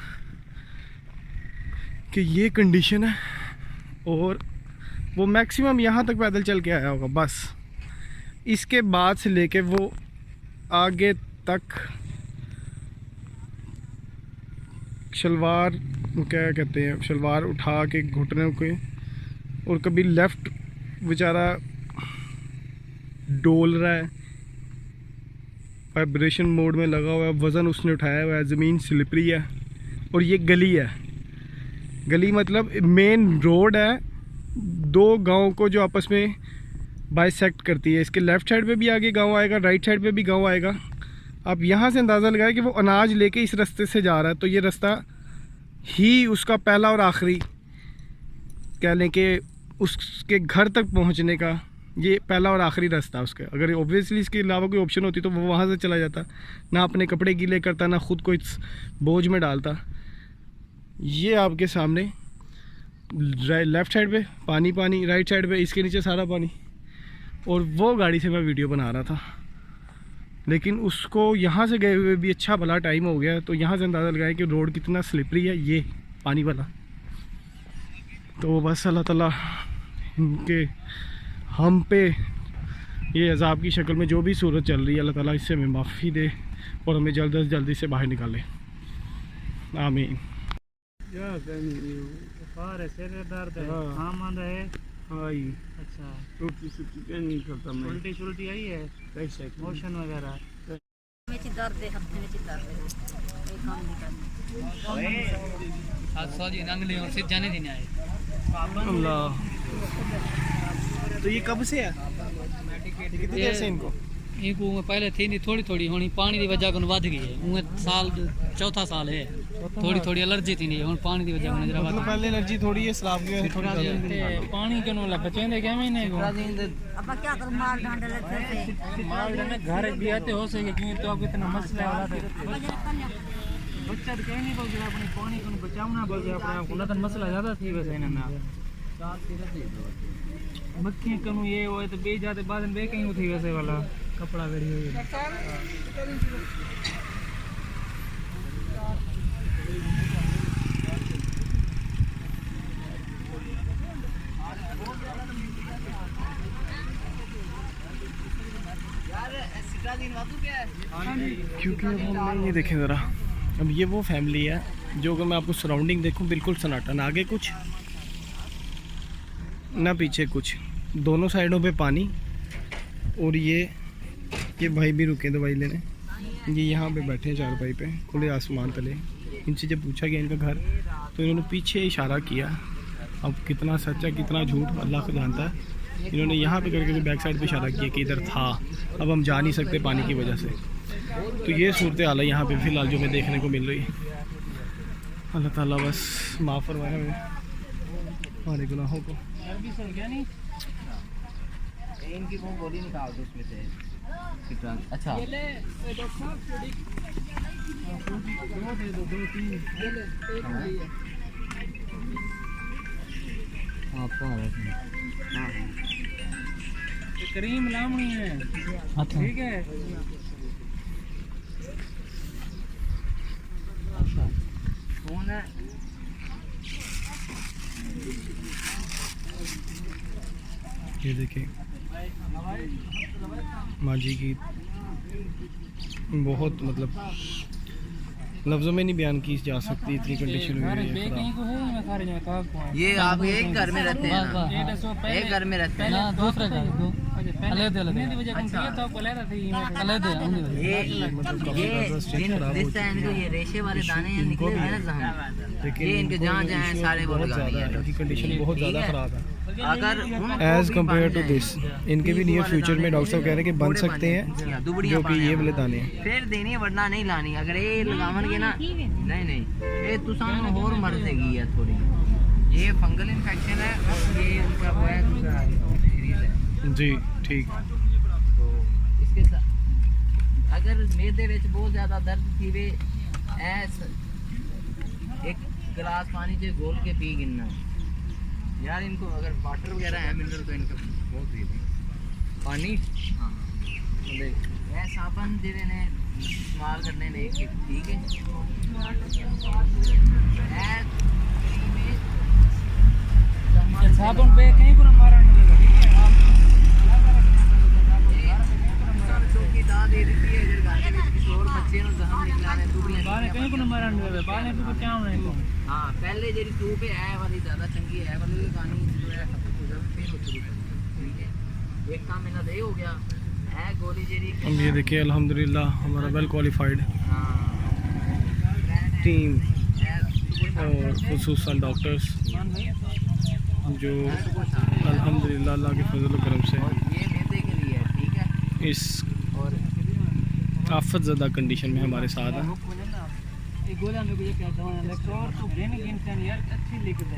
कि ये कंडीशन है। और वो मैक्सिमम यहाँ तक पैदल चल के आया होगा बस। इसके बाद से लेके वो आगे तक शलवार क्या कहते हैं, शलवार उठा के घुटनों के, और कभी लेफ़्ट बेचारा डोल रहा है, वाइब्रेशन मोड में लगा हुआ है, वज़न उसने उठाया हुआ है, ज़मीन स्लिपरी है। और ये गली है, गली मतलब मेन रोड है दो गांव को जो आपस में बाइसेक्ट करती है। इसके लेफ़्ट साइड पे भी आगे गांव आएगा, राइट साइड पे भी गांव आएगा। आप यहाँ से अंदाज़ा लगाएं कि वो अनाज लेके इस रास्ते से जा रहा है, तो ये रास्ता ही उसका पहला और आखिरी कह लें कि उसके घर तक पहुँचने का ये पहला और आखिरी रास्ता उसका। अगर ऑब्वियसली इसके अलावा कोई ऑप्शन होती तो वो वहाँ से चला जाता, ना अपने कपड़े गीले करता, ना ख़ुद को इस बोझ में डालता। ये आपके सामने लेफ़्ट साइड पे पानी पानी, राइट साइड पे इसके नीचे सारा पानी। और वो गाड़ी से मैं वीडियो बना रहा था, लेकिन उसको यहाँ से गए हुए भी अच्छा भला टाइम हो गया। तो यहाँ से अंदाज़ा लगाया कि रोड कितना स्लिपरी है ये पानी वाला। तो बस अल्लाह ताला इनके हम पे ये अज़ाब की शक्ल में जो भी सूरत चल रही है, अल्लाह ताला इससे हमें माफ़ी दे और हमें जल्द से जल्दी से बाहर निकाले। आमीन। बुखार है, सिर में दर्द है, खामंद है। अच्छा उल्टी शुल्टी आई है, मोशन वगैरह दर्द है, हफ्ते में दर्द है, कोई काम नहीं करता। आज सौ दिन अंगली और सिर्फ जाने दिन आए। अल्लाह। तो ये कब से है? कितनी देर से इनको? इनको पहले थी नहीं, थोड़ी थोड़ी होनी पानी की वजह को वध गई है। उन्हें साल चौथा साल है, थोड़ी थोड़ी एलर्जी थी नहीं, पानी की वजह को मतलब पहले एलर्जी थोड़ी है शराब की वजह थोड़ी पानी के नो बचे क्या महीने को अब क्या करूं, मार डांड लेते माल में घर भी आते हो सके क्योंकि तो अब इतना मसला वाला बच्चा तो कहीं नहीं बोल रहा अपने पानी को बचावना बोल रहा अपने आपको, ना तो मसला ज़्यादा थी वैसे इन्हें ना मक्खी करूँ ये वो तो बेच जाते बाद में कहीं थी वैसे वाला कपड़ा गड़ी हुई। क्योंकि अब हम ये देखें ज़रा, अब ये वो फैमिली है जो अगर मैं आपको सराउंडिंग देखूं बिल्कुल सन्नाटा, ना आगे कुछ ना पीछे कुछ, दोनों साइडों पे पानी। और ये भाई भी रुके दवाई लेने, ये यहाँ पे बैठे हैं चारपाई पे खुले आसमान तले। इनसे जब पूछा गया इनका घर तो इन्होंने पीछे इशारा किया। अब कितना सच्चा कितना झूठ अल्लाह को जानता है, इन्होंने यहाँ पे करके बैक साइड पे इशारा किया कि इधर था, अब हम जा नहीं सकते पानी की वजह से। तो ये सूरत हाल है यहाँ पे फ़िलहाल जो मैं देखने को मिल रही है। अल्लाह ताला बस माफ़ फरमाए हमें हमारे गुनाहों को। इनकी वो गोली निकाल दो उसमें से। अच्छा करीम लामणी है। अच्छा ठीक है। कौन है? ये देखिए माँ जी की बहुत मतलब लफ्ज़ों में नहीं बयान की जा सकती, इतनी कंडीशन हुई है ख़राब। ये आप एक घर में रहते हैं ना? एक घर में रहते हैं ना? दूसरे घर ये रेशे वाले दाने हैं निकले हुए हैं ना, ये इनके जहाँ जहाँ सारे वो लगानी है। इनकी कंडीशन बहुत ज़्यादा ख़राब है अगर एज़ कम्पेयर टू दिस। इनके भी नियर फ्यूचर में डॉक्टर साहब कह रहे हैं कि बन सकते हैं, जो कि ये वाले दाने हैं। फिर देनी है वरना नहीं लानी। अगर ये लगावन के ना नहीं ये तुसान और मर जाएगी है थोड़ी। ये फंगल इन्फेक्शन है और ये उनका वो है दूसरा सीरीज है जी ठीक। तो इसके साथ अगर मेदे विच बहुत ज़्यादा दर्द थी वे ऐस एक गिलास पानी से घोल के पी गिनना यार। इनको अगर वाटर वगैरह है मिनरल तो इनका बहुत ही पानी। हाँ ये साबन जिन्हें ने इस्तेमाल करने ने ठीक है। साबुन पे कहीं को मारा नहीं लगा। चौकी दाल दे देती है इधर गाने में किसी और बच्चे ने जहम निकलाने दुबड़ियां बाने कहीं को मारा नहीं लगा। बाने को क्या होना है? हाँ पहले जेरी ट्यूब है वाली ज़्यादा चंगी है वाली गानी जो है सब कुछ फिर हो चुकी है। ठीक है एक काम इन्हें दे हो गया है गोली जेरी। अब ये देखिए अल्हम्दुलिल्लाह हमारा वेल क्वालिफाइड टीम और खुसूसन डॉक्टर्स जो अल्हम्दुलिल्लाह अल्लाह के फजल व करम से ये मेदे के लिए है। ठीक है इस आफत ज़दा कंडीशन में हमारे साथ है। ये गोला में ये क्या दवा है? लेक्चर तो देने की इंसान यार अच्छी लिख दे।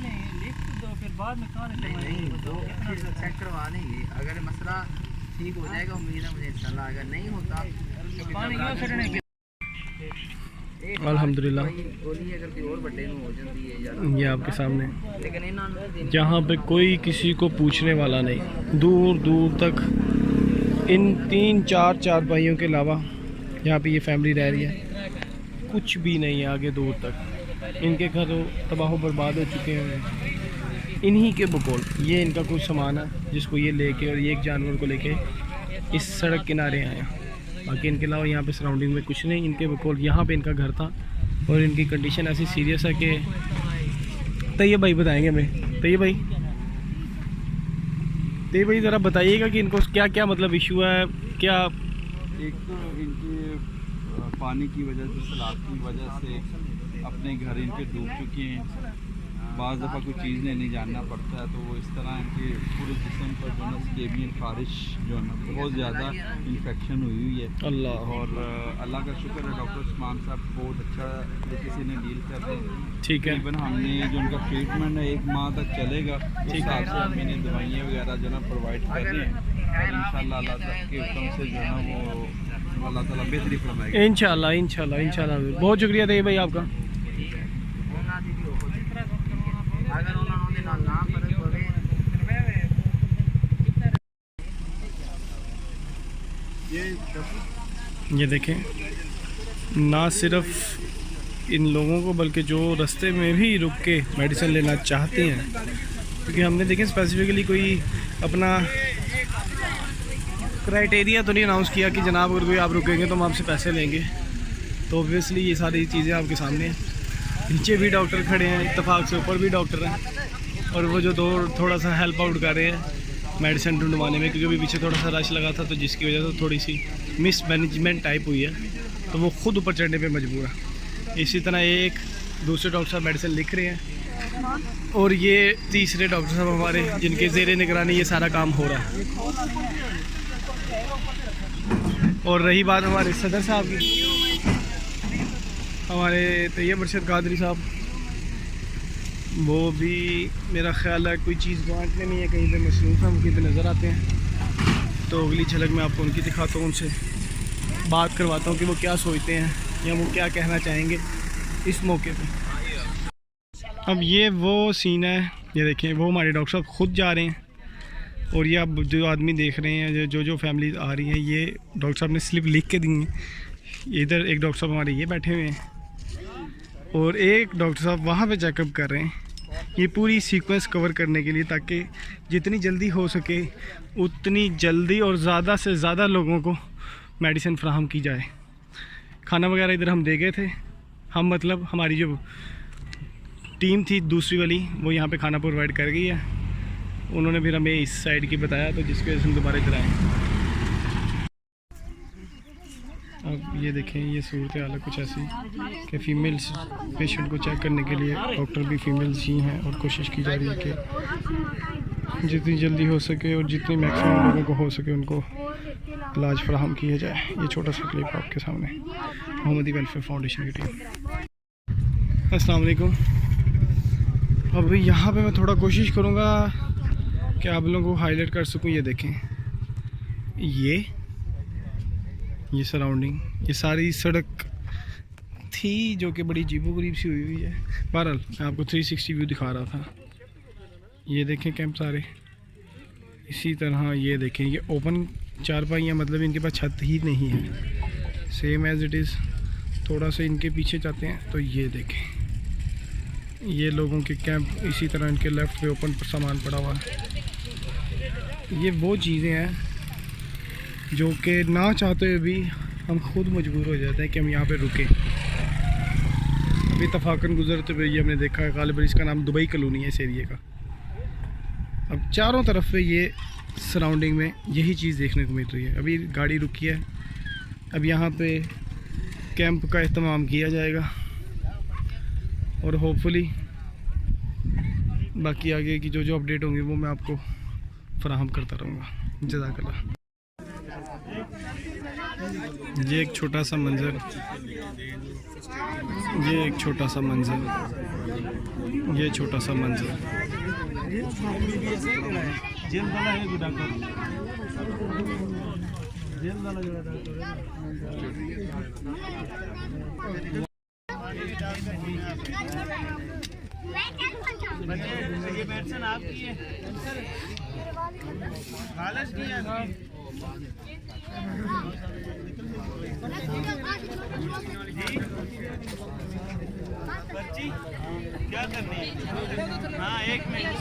नहीं लिख दो फिर बाद में कहां नहीं तो चेक करवा देंगे। अगर मसला ठीक हो जाएगा उम्मीद है मुझे इंशाल्लाह। अगर नहीं होता तो पानी क्यों छड़ने के अल्हम्दुलिल्लाह गोली अगर कोई और बड़े में हो जाती है यार। ये आपके सामने लेकिन इन्होंने जहाँ पे कोई किसी को पूछने वाला नहीं, दूर दूर तक इन 3-4 चारपाइयों के अलावा यहाँ पे ये फैमिली रह रही है, कुछ भी नहीं है आगे दूर तक। इनके घर तबाह बर्बाद हो चुके हैं इन्हीं के बकौल। ये इनका कुछ सामान है जिसको ये लेके और ये एक जानवर को लेके इस सड़क किनारे आए हैं। बाकी इनके अलावा यहाँ पे सराउंडिंग में कुछ नहीं, इनके बकौल यहाँ पे इनका घर था। और इनकी कंडीशन ऐसी सीरियस है कि तैयब भाई बताएंगे हमें। तैयब भाई ज़रा बताइएगा कि इनको क्या क्या मतलब इशू है क्या? एक तो इनके पानी की वजह से, सैलाब की वजह से अपने घर इनके डूब चुके हैं। बाज़ दफ़ा कोई चीज़ नहीं जानना पड़ता है तो वो इस तरह इनके पूरे जिस्म पर जो है स्केबियन खारिश जो है ना बहुत ज़्यादा इन्फेक्शन हुई है। अल्लाह और अल्लाह का शुक्र है डॉक्टर उस्मान साहब बहुत अच्छा तरीके से इन्हें डील कर रहे हैं। ठीक है। तकरीबन हमने जो उनका ट्रीटमेंट है 1 माह तक चलेगा। उस हिसाब से हम इन्हें दवाइयाँ वगैरह जो है प्रोवाइड कर रहे हैं। इंशाल्लाह अल्लाह तक के हुक्म से जो है वो अल्लाह ताला बेहतरी फरमाएगा। इंशाल्लाह। बहुत शुक्रिया तैयब भाई आपका। अगर उन्होंने ना फर्क पड़े ये देखें ना सिर्फ इन लोगों को बल्कि जो रास्ते में भी रुक के मेडिसिन लेना चाहते हैं, क्योंकि हमने देखें स्पेसिफिकली कोई अपना क्राइटेरिया तो नहीं अनाउंस किया कि जनाब अगर कोई आप रुकेंगे तो हम आपसे पैसे लेंगे। तो ऑब्वियसली ये सारी चीज़ें आपके सामने हैं। नीचे भी डॉक्टर खड़े हैं, इत्तेफाक से ऊपर भी डॉक्टर हैं और वो जो थोड़ा सा हेल्प आउट कर रहे हैं मेडिसिन ढूंढवाने में, क्योंकि अभी पीछे थोड़ा सा रश लगा था तो जिसकी वजह से थोड़ी सी मिसमैनेजमेंट टाइप हुई है तो वो ख़ुद ऊपर चढ़ने पे मजबूर है। इसी तरह एक दूसरे डॉक्टर साहब मेडिसिन लिख रहे हैं और ये तीसरे डॉक्टर साहब हमारे जिनके ज़ेरे निगरानी ये सारा काम हो रहा है। और रही बात हमारे सदर साहब की, हमारे तैयब अरशद कादरी साहब, वो भी मेरा ख्याल है कोई चीज़ बांटने में है, कहीं पे मसरूफ़ हैं, वो कहीं पे नज़र आते हैं। तो अगली झलक मैं आपको उनकी दिखाता हूँ, उनसे बात करवाता हूँ कि वो क्या सोचते हैं या वो क्या कहना चाहेंगे इस मौके पे। अब ये वो सीन है, ये देखें वो हमारे डॉक्टर साहब खुद जा रहे हैं और ये आप जो आदमी देख रहे हैं, जो फैमिली आ रही हैं, ये डॉक्टर साहब ने स्लिप लिख के दी है। इधर एक डॉक्टर साहब हमारे ये बैठे हुए हैं और एक डॉक्टर साहब वहाँ पे चेकअप कर रहे हैं, ये पूरी सीक्वेंस कवर करने के लिए, ताकि जितनी जल्दी हो सके उतनी जल्दी और ज़्यादा से ज़्यादा लोगों को मेडिसिन फ्राहम की जाए। खाना वगैरह इधर हम दे गए थे, हम मतलब हमारी जो टीम थी दूसरी वाली वो यहाँ पे खाना प्रोवाइड कर गई है। उन्होंने फिर हमें इस साइड की बताया, तो जिसकी वजह से हम दोबारा इधर आए। अब ये देखें, ये सूरत हाल है कुछ ऐसी कि फ़ीमेल्स पेशेंट को चेक करने के लिए डॉक्टर भी फ़ीमेल्स ही हैं और कोशिश की जा रही है कि जितनी जल्दी हो सके और जितनी मैक्सिमम लोगों को हो सके उनको इलाज फराहम किया जाए। ये छोटा सा क्लिप आपके सामने मोहम्मदी वेलफेयर फाउंडेशन की टीम। अस्सलाम वालेकुम। अब यहाँ पे मैं थोड़ा कोशिश करूँगा कि आप लोगों को हाईलाइट कर सकूँ। ये देखें, ये सराउंडिंग, ये सारी सड़क थी जो कि बड़ी अजीबोगरीब सी हुई हुई है। बहरहाल मैं आपको 360 व्यू दिखा रहा था। ये देखें कैंप सारे इसी तरह। ये देखें, ये ओपन चारपाइयाँ, मतलब इनके पास छत ही नहीं है, सेम एज़ इट इज़। थोड़ा सा इनके पीछे जाते हैं तो ये देखें, ये लोगों के कैंप इसी तरह इनके लेफ़्ट पे ओपन पर सामान पड़ा हुआ है। ये वो चीज़ें हैं जो कि ना चाहते हुए भी हम खुद मजबूर हो जाते हैं कि हम यहाँ पे रुकें। अभी तफाकन गुजरते हुए ये हमने देखा है, गालिबन इसका नाम दुबई कॉलोनी है इस एरिए का। अब चारों तरफ पे ये सराउंडिंग में यही चीज़ देखने को मिल रही है। अभी गाड़ी रुकी है, अब यहाँ पे कैंप का एहतमाम किया जाएगा और होपफुली बाकी आगे की जो अपडेट होंगी वो मैं आपको फराहम करता रहूँगा। जज़ाकल्लाह। ये एक छोटा सा मंज़र, ये एक छोटा सा मंज़र, ये छोटा सा मंज़र। ये मेडिसिन आपकी है, खालस की है। बच्ची क्या करनी है? हाँ, एक मिनट।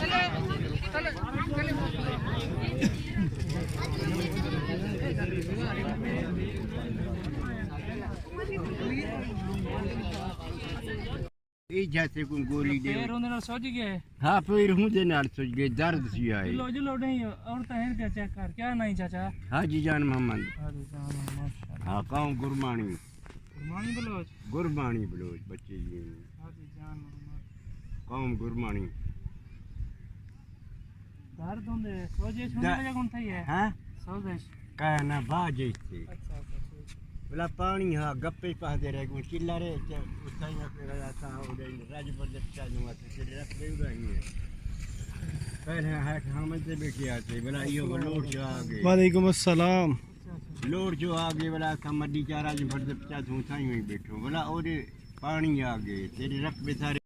जैसे कोई गोली दे पैर होने सोच गए। हाँ, पैर मुझे नाल सोच गए, दर्द सी आए। लो नहीं और तहर क्या चेक कर, क्या नहीं चाचा? हाजी जान मोहम्मद। हाजी जान मोहम्मद। हाँ, कौन गुरबानी बलोच। गुरबानी बलोच बच्चे ये। हाजी जान मोहम्मद। कौन गुरबानी। दर्द होंदे सोजे सुनने वजह कौन थई है? हाँ, सोजे कहना बाजे से। अच्छा। बोला पानी हाँ गप्पे पाते रहे को चिल्ला रहे उठाइया पे गया था उधर राजपुर जब चालूंगा तो तेरे रख ले गई है। पहले है हम से बैठे आते बोला यो लोड जो आ गए। वालेकुम अस्सलाम। लोड जो आ गए बोला कमडी चार राजपुर जब चालू उठाई हुई बैठो बोला और पानी आ गए तेरे रख पे सारे।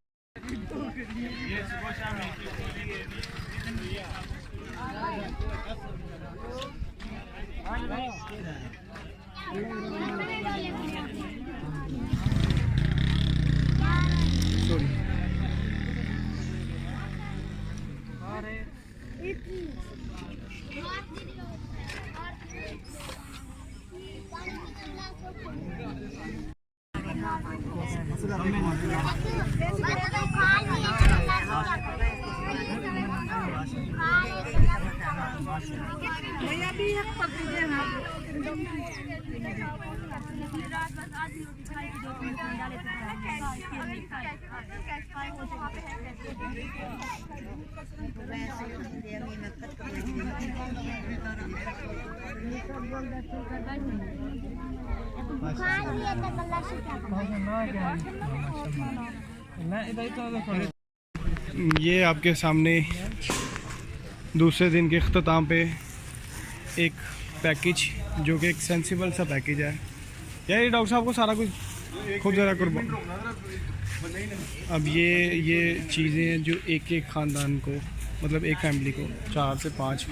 भैया भी एक पक दे ना ये आपके सामने दूसरे दिन के अख्ताम पे एक पैकेज जो कि एक सेंसिबल सा पैकेज है यार। ये डॉक्टर साहब को सारा कुछ खुद ज़रा कुर्बान। अब ये चीज़ें हैं जो एक एक ख़ानदान को, मतलब एक फैमिली को 4 से 5,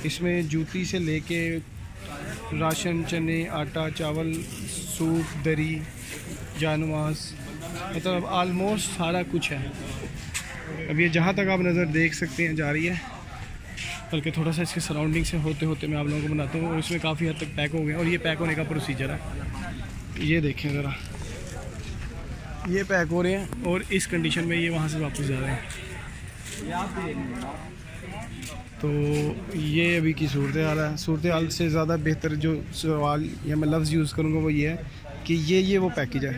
इसमें जूती से लेके राशन, चने, आटा, चावल, सूप, दरी, जानमाज, मतलब आलमोस्ट सारा कुछ है। अब ये जहाँ तक आप नज़र देख सकते हैं जा रही है, बल्कि थोड़ा सा इसके सराउंडिंग से होते होते मैं आप लोगों को बनाता हूँ। और इसमें काफ़ी हद तक पैक हो गए और ये पैक होने का प्रोसीजर है। ये देखें ज़रा, ये पैक हो रहे हैं और इस कंडीशन में ये वहाँ से वापस जा रहे हैं। तो ये अभी की सूरत हाल है। सूरत हाल से ज़्यादा बेहतर जो सवाल या मैं लफ्ज़ यूज़ करूँगा वो ये है कि ये वो पैकेज है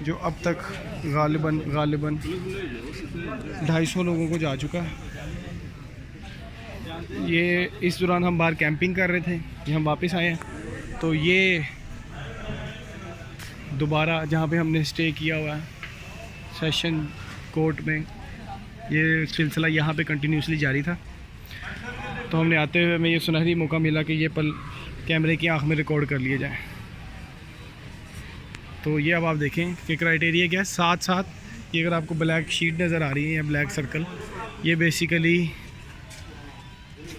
जो अब तक गालिबन 250 लोगों को जा चुका है। ये इस दौरान हम बाहर कैंपिंग कर रहे थे, ये हम वापस आए हैं। तो ये दोबारा जहाँ पे हमने स्टे किया हुआ है सेशन कोर्ट में, ये सिलसिला यहाँ पे कंटिन्यूसली जारी था। तो हमने आते हुए हमें ये सुनहरी मौका मिला कि ये पल कैमरे की आँख में रिकॉर्ड कर लिए जाए। तो ये अब आप देखें कि क्राइटेरिया क्या है। साथ साथ ये अगर आपको ब्लैक शीट नज़र आ रही है या ब्लैक सर्कल, ये बेसिकली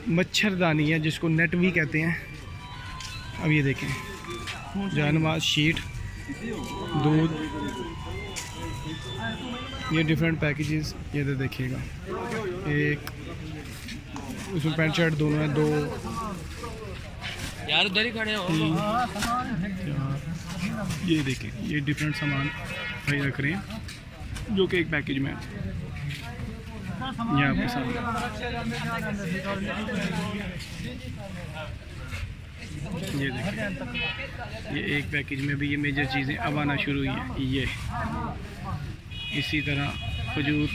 मच्छरदानी है जिसको नेट भी कहते हैं। अब ये देखें, जानमाज, शीट, दूध, ये डिफरेंट पैकेजेस। ये तो देखिएगा, एक उसमें पैंट शर्ट दोनों है, 2 यार उधर ही खड़े हो। 3 4, ये देखें, ये डिफरेंट सामान भाई रख रहे हैं जो कि एक पैकेज में है। ये आपके सामने ये देखें, ये एक पैकेज में भी ये मेजर चीज़ें अब आना शुरू हुई हैं। ये इसी तरह खजूर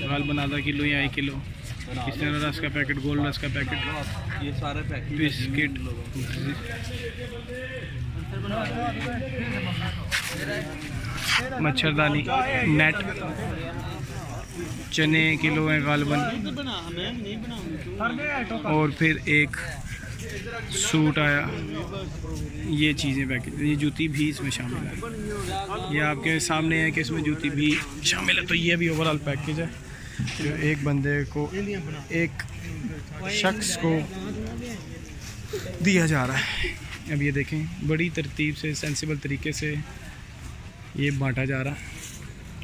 गालबन आधा किलो या 1 किलो, इस तरह रस का पैकेट, गोल रस का पैकेट, ये सारे पैकेज बिस्किट, मच्छरदानी, नेट, चने किलो हैं गालबन, और फिर एक सूट आया। ये चीज़ें पैकेज, ये जूती भी इसमें शामिल है। ये आपके सामने है कि इसमें जूती भी शामिल है। तो ये भी ओवरऑल पैकेज है जो एक बंदे को, एक शख्स को दिया जा रहा है। अब ये देखें, बड़ी तरतीब से, सेंसिबल तरीके से ये बांटा जा रहा है।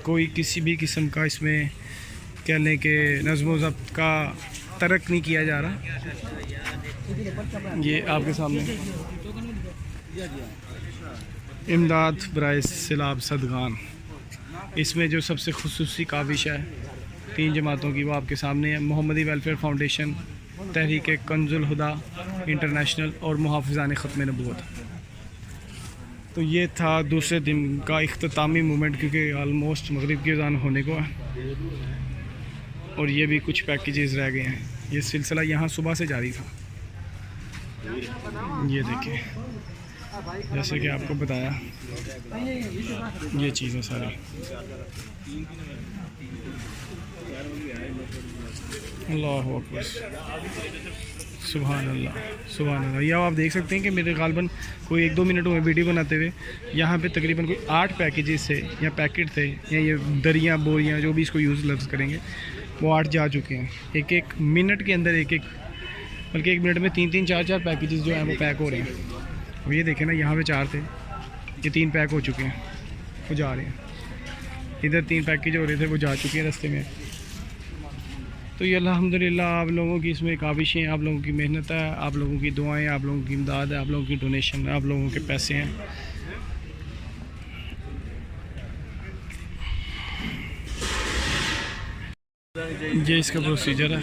कोई किसी भी किस्म का इसमें कह लें कि नज़्म ज़ब्त का तर्क नहीं किया जा रहा। ये आपके सामने इमदाद बराए सैलाब सदगान, इसमें जो सबसे खुसूसी काविश है 3 जमातों की वो आपके सामने है। मोहम्मदी वेलफेयर फाउंडेशन, तहरीक कंजुल हुदा इंटरनेशनल और मुहाफ़िज़ान ख़त्म नबूवत। तो ये था दूसरे दिन का इख्तितामी मोमेंट, क्योंकि आलमोस्ट मगरिब की अज़ान होने को है और ये भी कुछ पैकेजेस रह गए हैं। ये सिलसिला यहाँ सुबह से जारी था। ये देखिए, जैसे कि आपको बताया, ये चीज़ें सारी। अल्लाह अकबर, सुभान अल्लाह, सुभान अल्लाह। यह आप देख सकते हैं कि मेरे गालबन कोई 1-2 मिनट में वीडियो बनाते हुए यहाँ पे तकरीबन कोई 8 पैकेजेस थे या पैकेट थे या ये दरियाँ बोरियाँ जो भी इसको यूज़ लफ्ज़ करेंगे वो 8 जा चुके हैं। एक मिनट के अंदर बल्कि 1 मिनट में 3-3, 4-4 पैकेजेस जो हैं वो पैक हो रहे हैं। अब ये देखें ना, यहाँ पे 4 थे, ये 3 पैक हो चुके हैं, वो जा रहे हैं। इधर 3 पैकेज हो रहे थे, वो जा चुके हैं रास्ते में। तो ये अल्हम्दुलिल्लाह आप लोगों की इसमें काविशें, आप लोगों की मेहनत है, आप लोगों की दुआएं, आप लोगों की इमदाद है, आप लोगों की डोनेशन, आप लोगों के पैसे हैं। ये इसका प्रोसीजर है।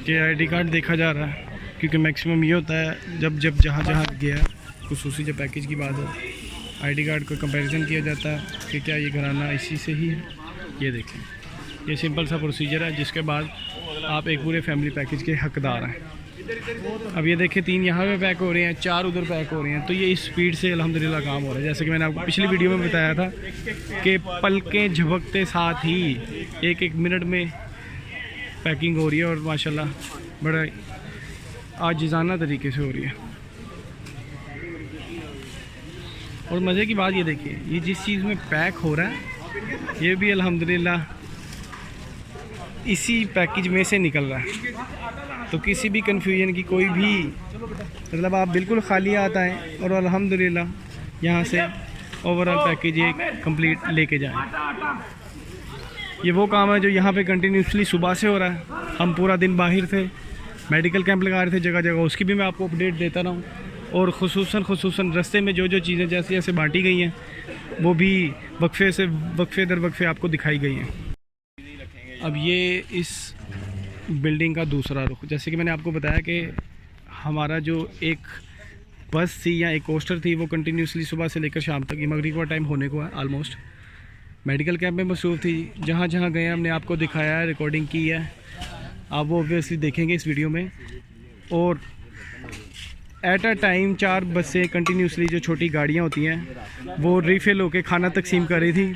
कि आईडी कार्ड देखा जा रहा है, क्योंकि मैक्सिमम ये होता है जब जहाँ गया, खुसूसी जब पैकेज की बात हो, आईडी कार्ड को कंपैरिजन किया जाता है कि क्या ये घराना इसी से ही है। ये देखें, ये सिंपल सा प्रोसीजर है, जिसके बाद आप एक पूरे फैमिली पैकेज के हकदार हैं। अब ये देखें 3 यहाँ पे पैक हो रहे हैं, 4 उधर पैक हो रहे हैं। तो ये इस स्पीड से अल्हम्दुलिल्लाह काम हो रहा है। जैसे कि मैंने आपको पिछली वीडियो में बताया था कि पलकें झपकते साथ ही 1-1 मिनट में पैकिंग हो रही है, और माशाल्लाह बड़ा आजिज़ाना तरीके से हो रही है। और मज़े की बात ये देखिए, ये जिस चीज़ में पैक हो रहा है ये भी अल्हम्दुलिल्लाह इसी पैकेज में से निकल रहा है। तो किसी भी कन्फ्यूजन की कोई भी मतलब आप बिल्कुल खाली आता है और अल्हम्दुलिल्लाह यहाँ से ओवरऑल पैकेज एक कंप्लीट लेके जाएं। ये वो काम है जो यहाँ पे कंटिन्यूसली सुबह से हो रहा है। हम पूरा दिन बाहर थे, मेडिकल कैंप लगा रहे थे जगह जगह, उसकी भी मैं आपको अपडेट देता रहा हूँ। और खुसूसन रास्ते में जो चीज़ें जैसे जैसे बांटी गई हैं वो भी वक्फे दर वक्फे आपको दिखाई गई हैं। अब ये इस बिल्डिंग का दूसरा रुख, जैसे कि मैंने आपको बताया कि हमारा जो एक बस थी या एक कोस्टर थी वो कंटिन्यूसली सुबह से लेकर शाम तक, ये मगरिब का टाइम होने को है ऑलमोस्ट, मेडिकल कैंप में मसरूफ़ थी। जहाँ जहाँ गए हमने आपको दिखाया है, रिकॉर्डिंग की है, आप वो ऑब्वियसली देखेंगे इस वीडियो में। और एट अ टाइम 4 बसें कंटिन्यूसली, जो छोटी गाड़ियाँ होती हैं, वो रिफ़िल होकर खाना तकसीम कर रही थी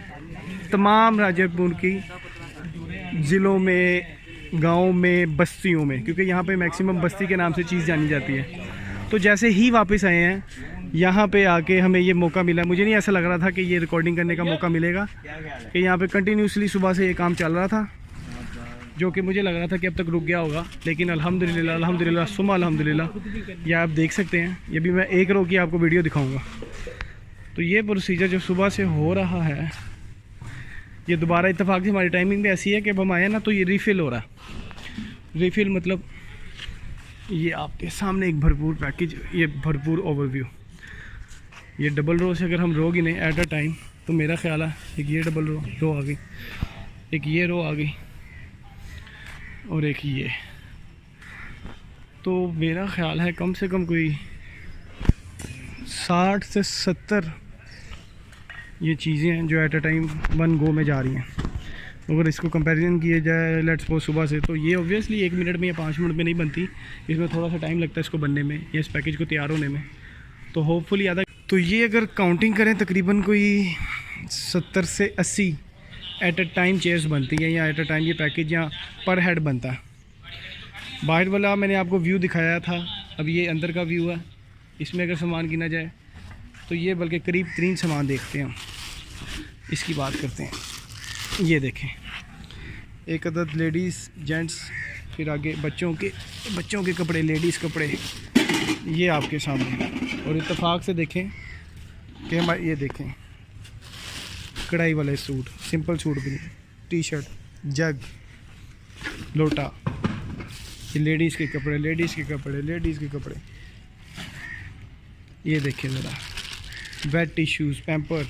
तमाम राजपुर की ज़िलों में, गाँव में, बस्तियों में, क्योंकि यहाँ पे मैक्सिमम बस्ती के नाम से चीज़ जानी जाती है। तो जैसे ही वापस आए हैं यहाँ पे आके हमें ये मौका मिला। मुझे नहीं ऐसा लग रहा था कि ये रिकॉर्डिंग करने का मौका मिलेगा, कि यहाँ पे कंटिन्यूसली सुबह से ये काम चल रहा था, जो कि मुझे लग रहा था कि अब तक रुक गया होगा। लेकिन अल्हम्दुलिल्लाह सुम्मा अल्हम्दुलिल्लाह ये आप देख सकते हैं। ये भी मैं एक रो की आपको वीडियो दिखाऊँगा। तो ये प्रोसीजर जो सुबह से हो रहा है, ये दोबारा इत्तेफाक से हमारी टाइमिंग भी ऐसी है कि अब हम आए ना तो ये रिफ़िल हो रहा है। रिफ़िल मतलब ये आपके सामने एक भरपूर पैकेज, ये भरपूर ओवरव्यू। ये डबल रो से अगर हम रो गिने एट अ टाइम, तो मेरा ख्याल है एक ये डबल रो आ गई, एक ये रो आ गई, और एक ये। तो मेरा ख्याल है कम से कम कोई 60 से 70 ये चीज़ें हैं जो एट अ टाइम 1 गो में जा रही हैं। अगर इसको कंपैरिजन किया जाए लेट्स सपोज सुबह से, तो ये ऑब्वियसली 1 मिनट में या 5 मिनट में नहीं बनती, इसमें थोड़ा सा टाइम लगता है इसको बनने में या इस पैकेज को तैयार होने में। तो होपफुली आधा, तो ये अगर काउंटिंग करें तकरीबन कोई 70 से 80 एट अ टाइम चेयर्स बनती हैं, या एट अ टाइम ये पैकेज या पर हेड बनता है। बाहर वाला मैंने आपको व्यू दिखाया था, अब ये अंदर का व्यू है। इसमें अगर सामान गिना जाए तो ये बल्कि करीब 3 सामान देखते हैं, इसकी बात करते हैं। ये देखें, एक अदद लेडीज़ जेंट्स, फिर आगे बच्चों के कपड़े, लेडीज़ कपड़े, ये आपके सामने। और इत्तेफाक से देखें कि हमारे ये देखें कढ़ाई वाले सूट, सिंपल सूट भी नहीं, टी शर्ट, जग, लोटा, ये लेडीज़ के कपड़े। ये देखें ज़रा, वेट टिश्यूज़, पैम्पर,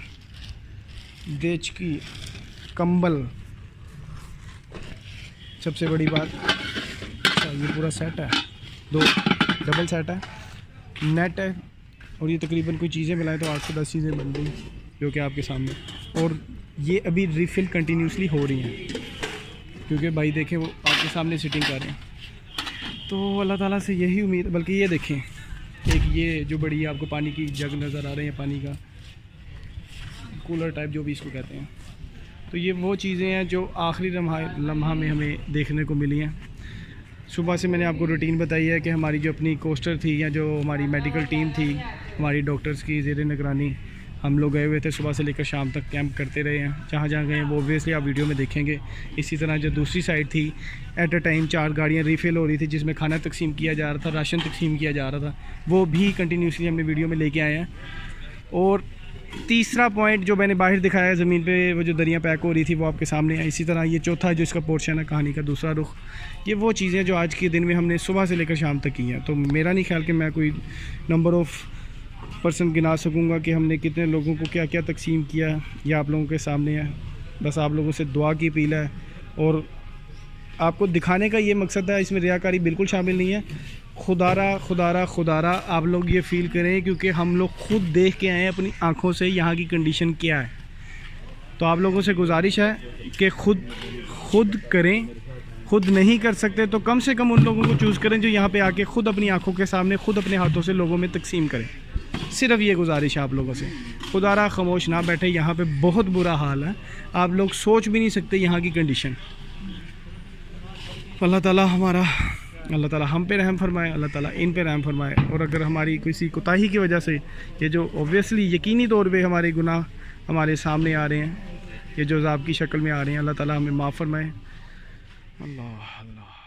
देचकी, कंबल, सबसे बड़ी बात ये पूरा सेट है, 2 डबल सेट है, नेट है, और ये तकरीबन कोई चीज़ें मिलाएं तो 8 से 10 चीज़ें बन गई जो कि आपके सामने। और ये अभी रिफ़िल कंटिन्यूसली हो रही हैं, क्योंकि भाई देखें वो आपके सामने सिटिंग कर रहे हैं। तो अल्लाह ताला से यही उम्मीद, बल्कि ये देखें एक ये जो बड़ी आपको पानी की जग नज़र आ रही है, पानी का कूलर टाइप जो भी इसको कहते हैं। तो ये वो चीज़ें हैं जो आखिरी लम्हा में हमें देखने को मिली हैं। सुबह से मैंने आपको रूटीन बताई है कि हमारी जो अपनी कोस्टर थी या जो हमारी मेडिकल टीम थी, हमारी डॉक्टर्स की ज़ेर निगरानी, हम लोग गए हुए थे सुबह से लेकर शाम तक कैंप करते रहे हैं। जहाँ जहाँ गए वो ऑब्वियसली आप वीडियो में देखेंगे। इसी तरह जो दूसरी साइड थी, एट अ टाइम 4 गाड़ियाँ रिफ़िल हो रही थी, जिसमें खाना तकसीम किया जा रहा था, राशन तकसीम किया जा रहा था, वो भी कंटिन्यूसली हमने वीडियो में लेके आए हैं। और तीसरा पॉइंट जो मैंने बाहर दिखाया है ज़मीन पे, वो जो दरिया पैक हो रही थी, वो आपके सामने है। इसी तरह ये चौथा जो इसका पोर्शन है कहानी का दूसरा रुख, ये वो चीज़ें जो आज के दिन में हमने सुबह से लेकर शाम तक की हैं। तो मेरा नहीं ख्याल कि मैं कोई नंबर ऑफ़ पर्सन गिना सकूँगा कि हमने कितने लोगों को क्या क्या तकसीम किया, या आप लोगों के सामने है। बस आप लोगों से दुआ की अपील है, और आपको दिखाने का ये मकसद है, इसमें रियाकारी बिल्कुल शामिल नहीं है। खुदारा आप लोग ये फ़ील करें, क्योंकि हम लोग खुद देख के आए हैं अपनी आँखों से यहाँ की कंडीशन क्या है। तो आप लोगों से गुजारिश है कि खुद करें, खुद नहीं कर सकते तो कम से कम उन लोगों को चूज़ करें जो यहाँ पे आके खुद अपनी आंखों के सामने खुद अपने हाथों से लोगों में तकसीम करें। सिर्फ ये गुजारिश है आप लोगों से। खुदारा खामोश ना बैठे, यहाँ पे बहुत बुरा हाल है, आप लोग सोच भी नहीं सकते यहाँ की कंडीशन। अल्लाह ताला हम पे रहम फरमाए, अल्लाह ताला इन पे रहम फरमाए। और अगर हमारी किसी कोताही की वजह से ये जो ओबियसली यकीनी तौर पे हमारे गुनाह हमारे सामने आ रहे हैं, ये जो अज़ाब की शक्ल में आ रहे हैं, अल्लाह ताला हमें माफ़ फरमाए। अल्लाह अल्लाह।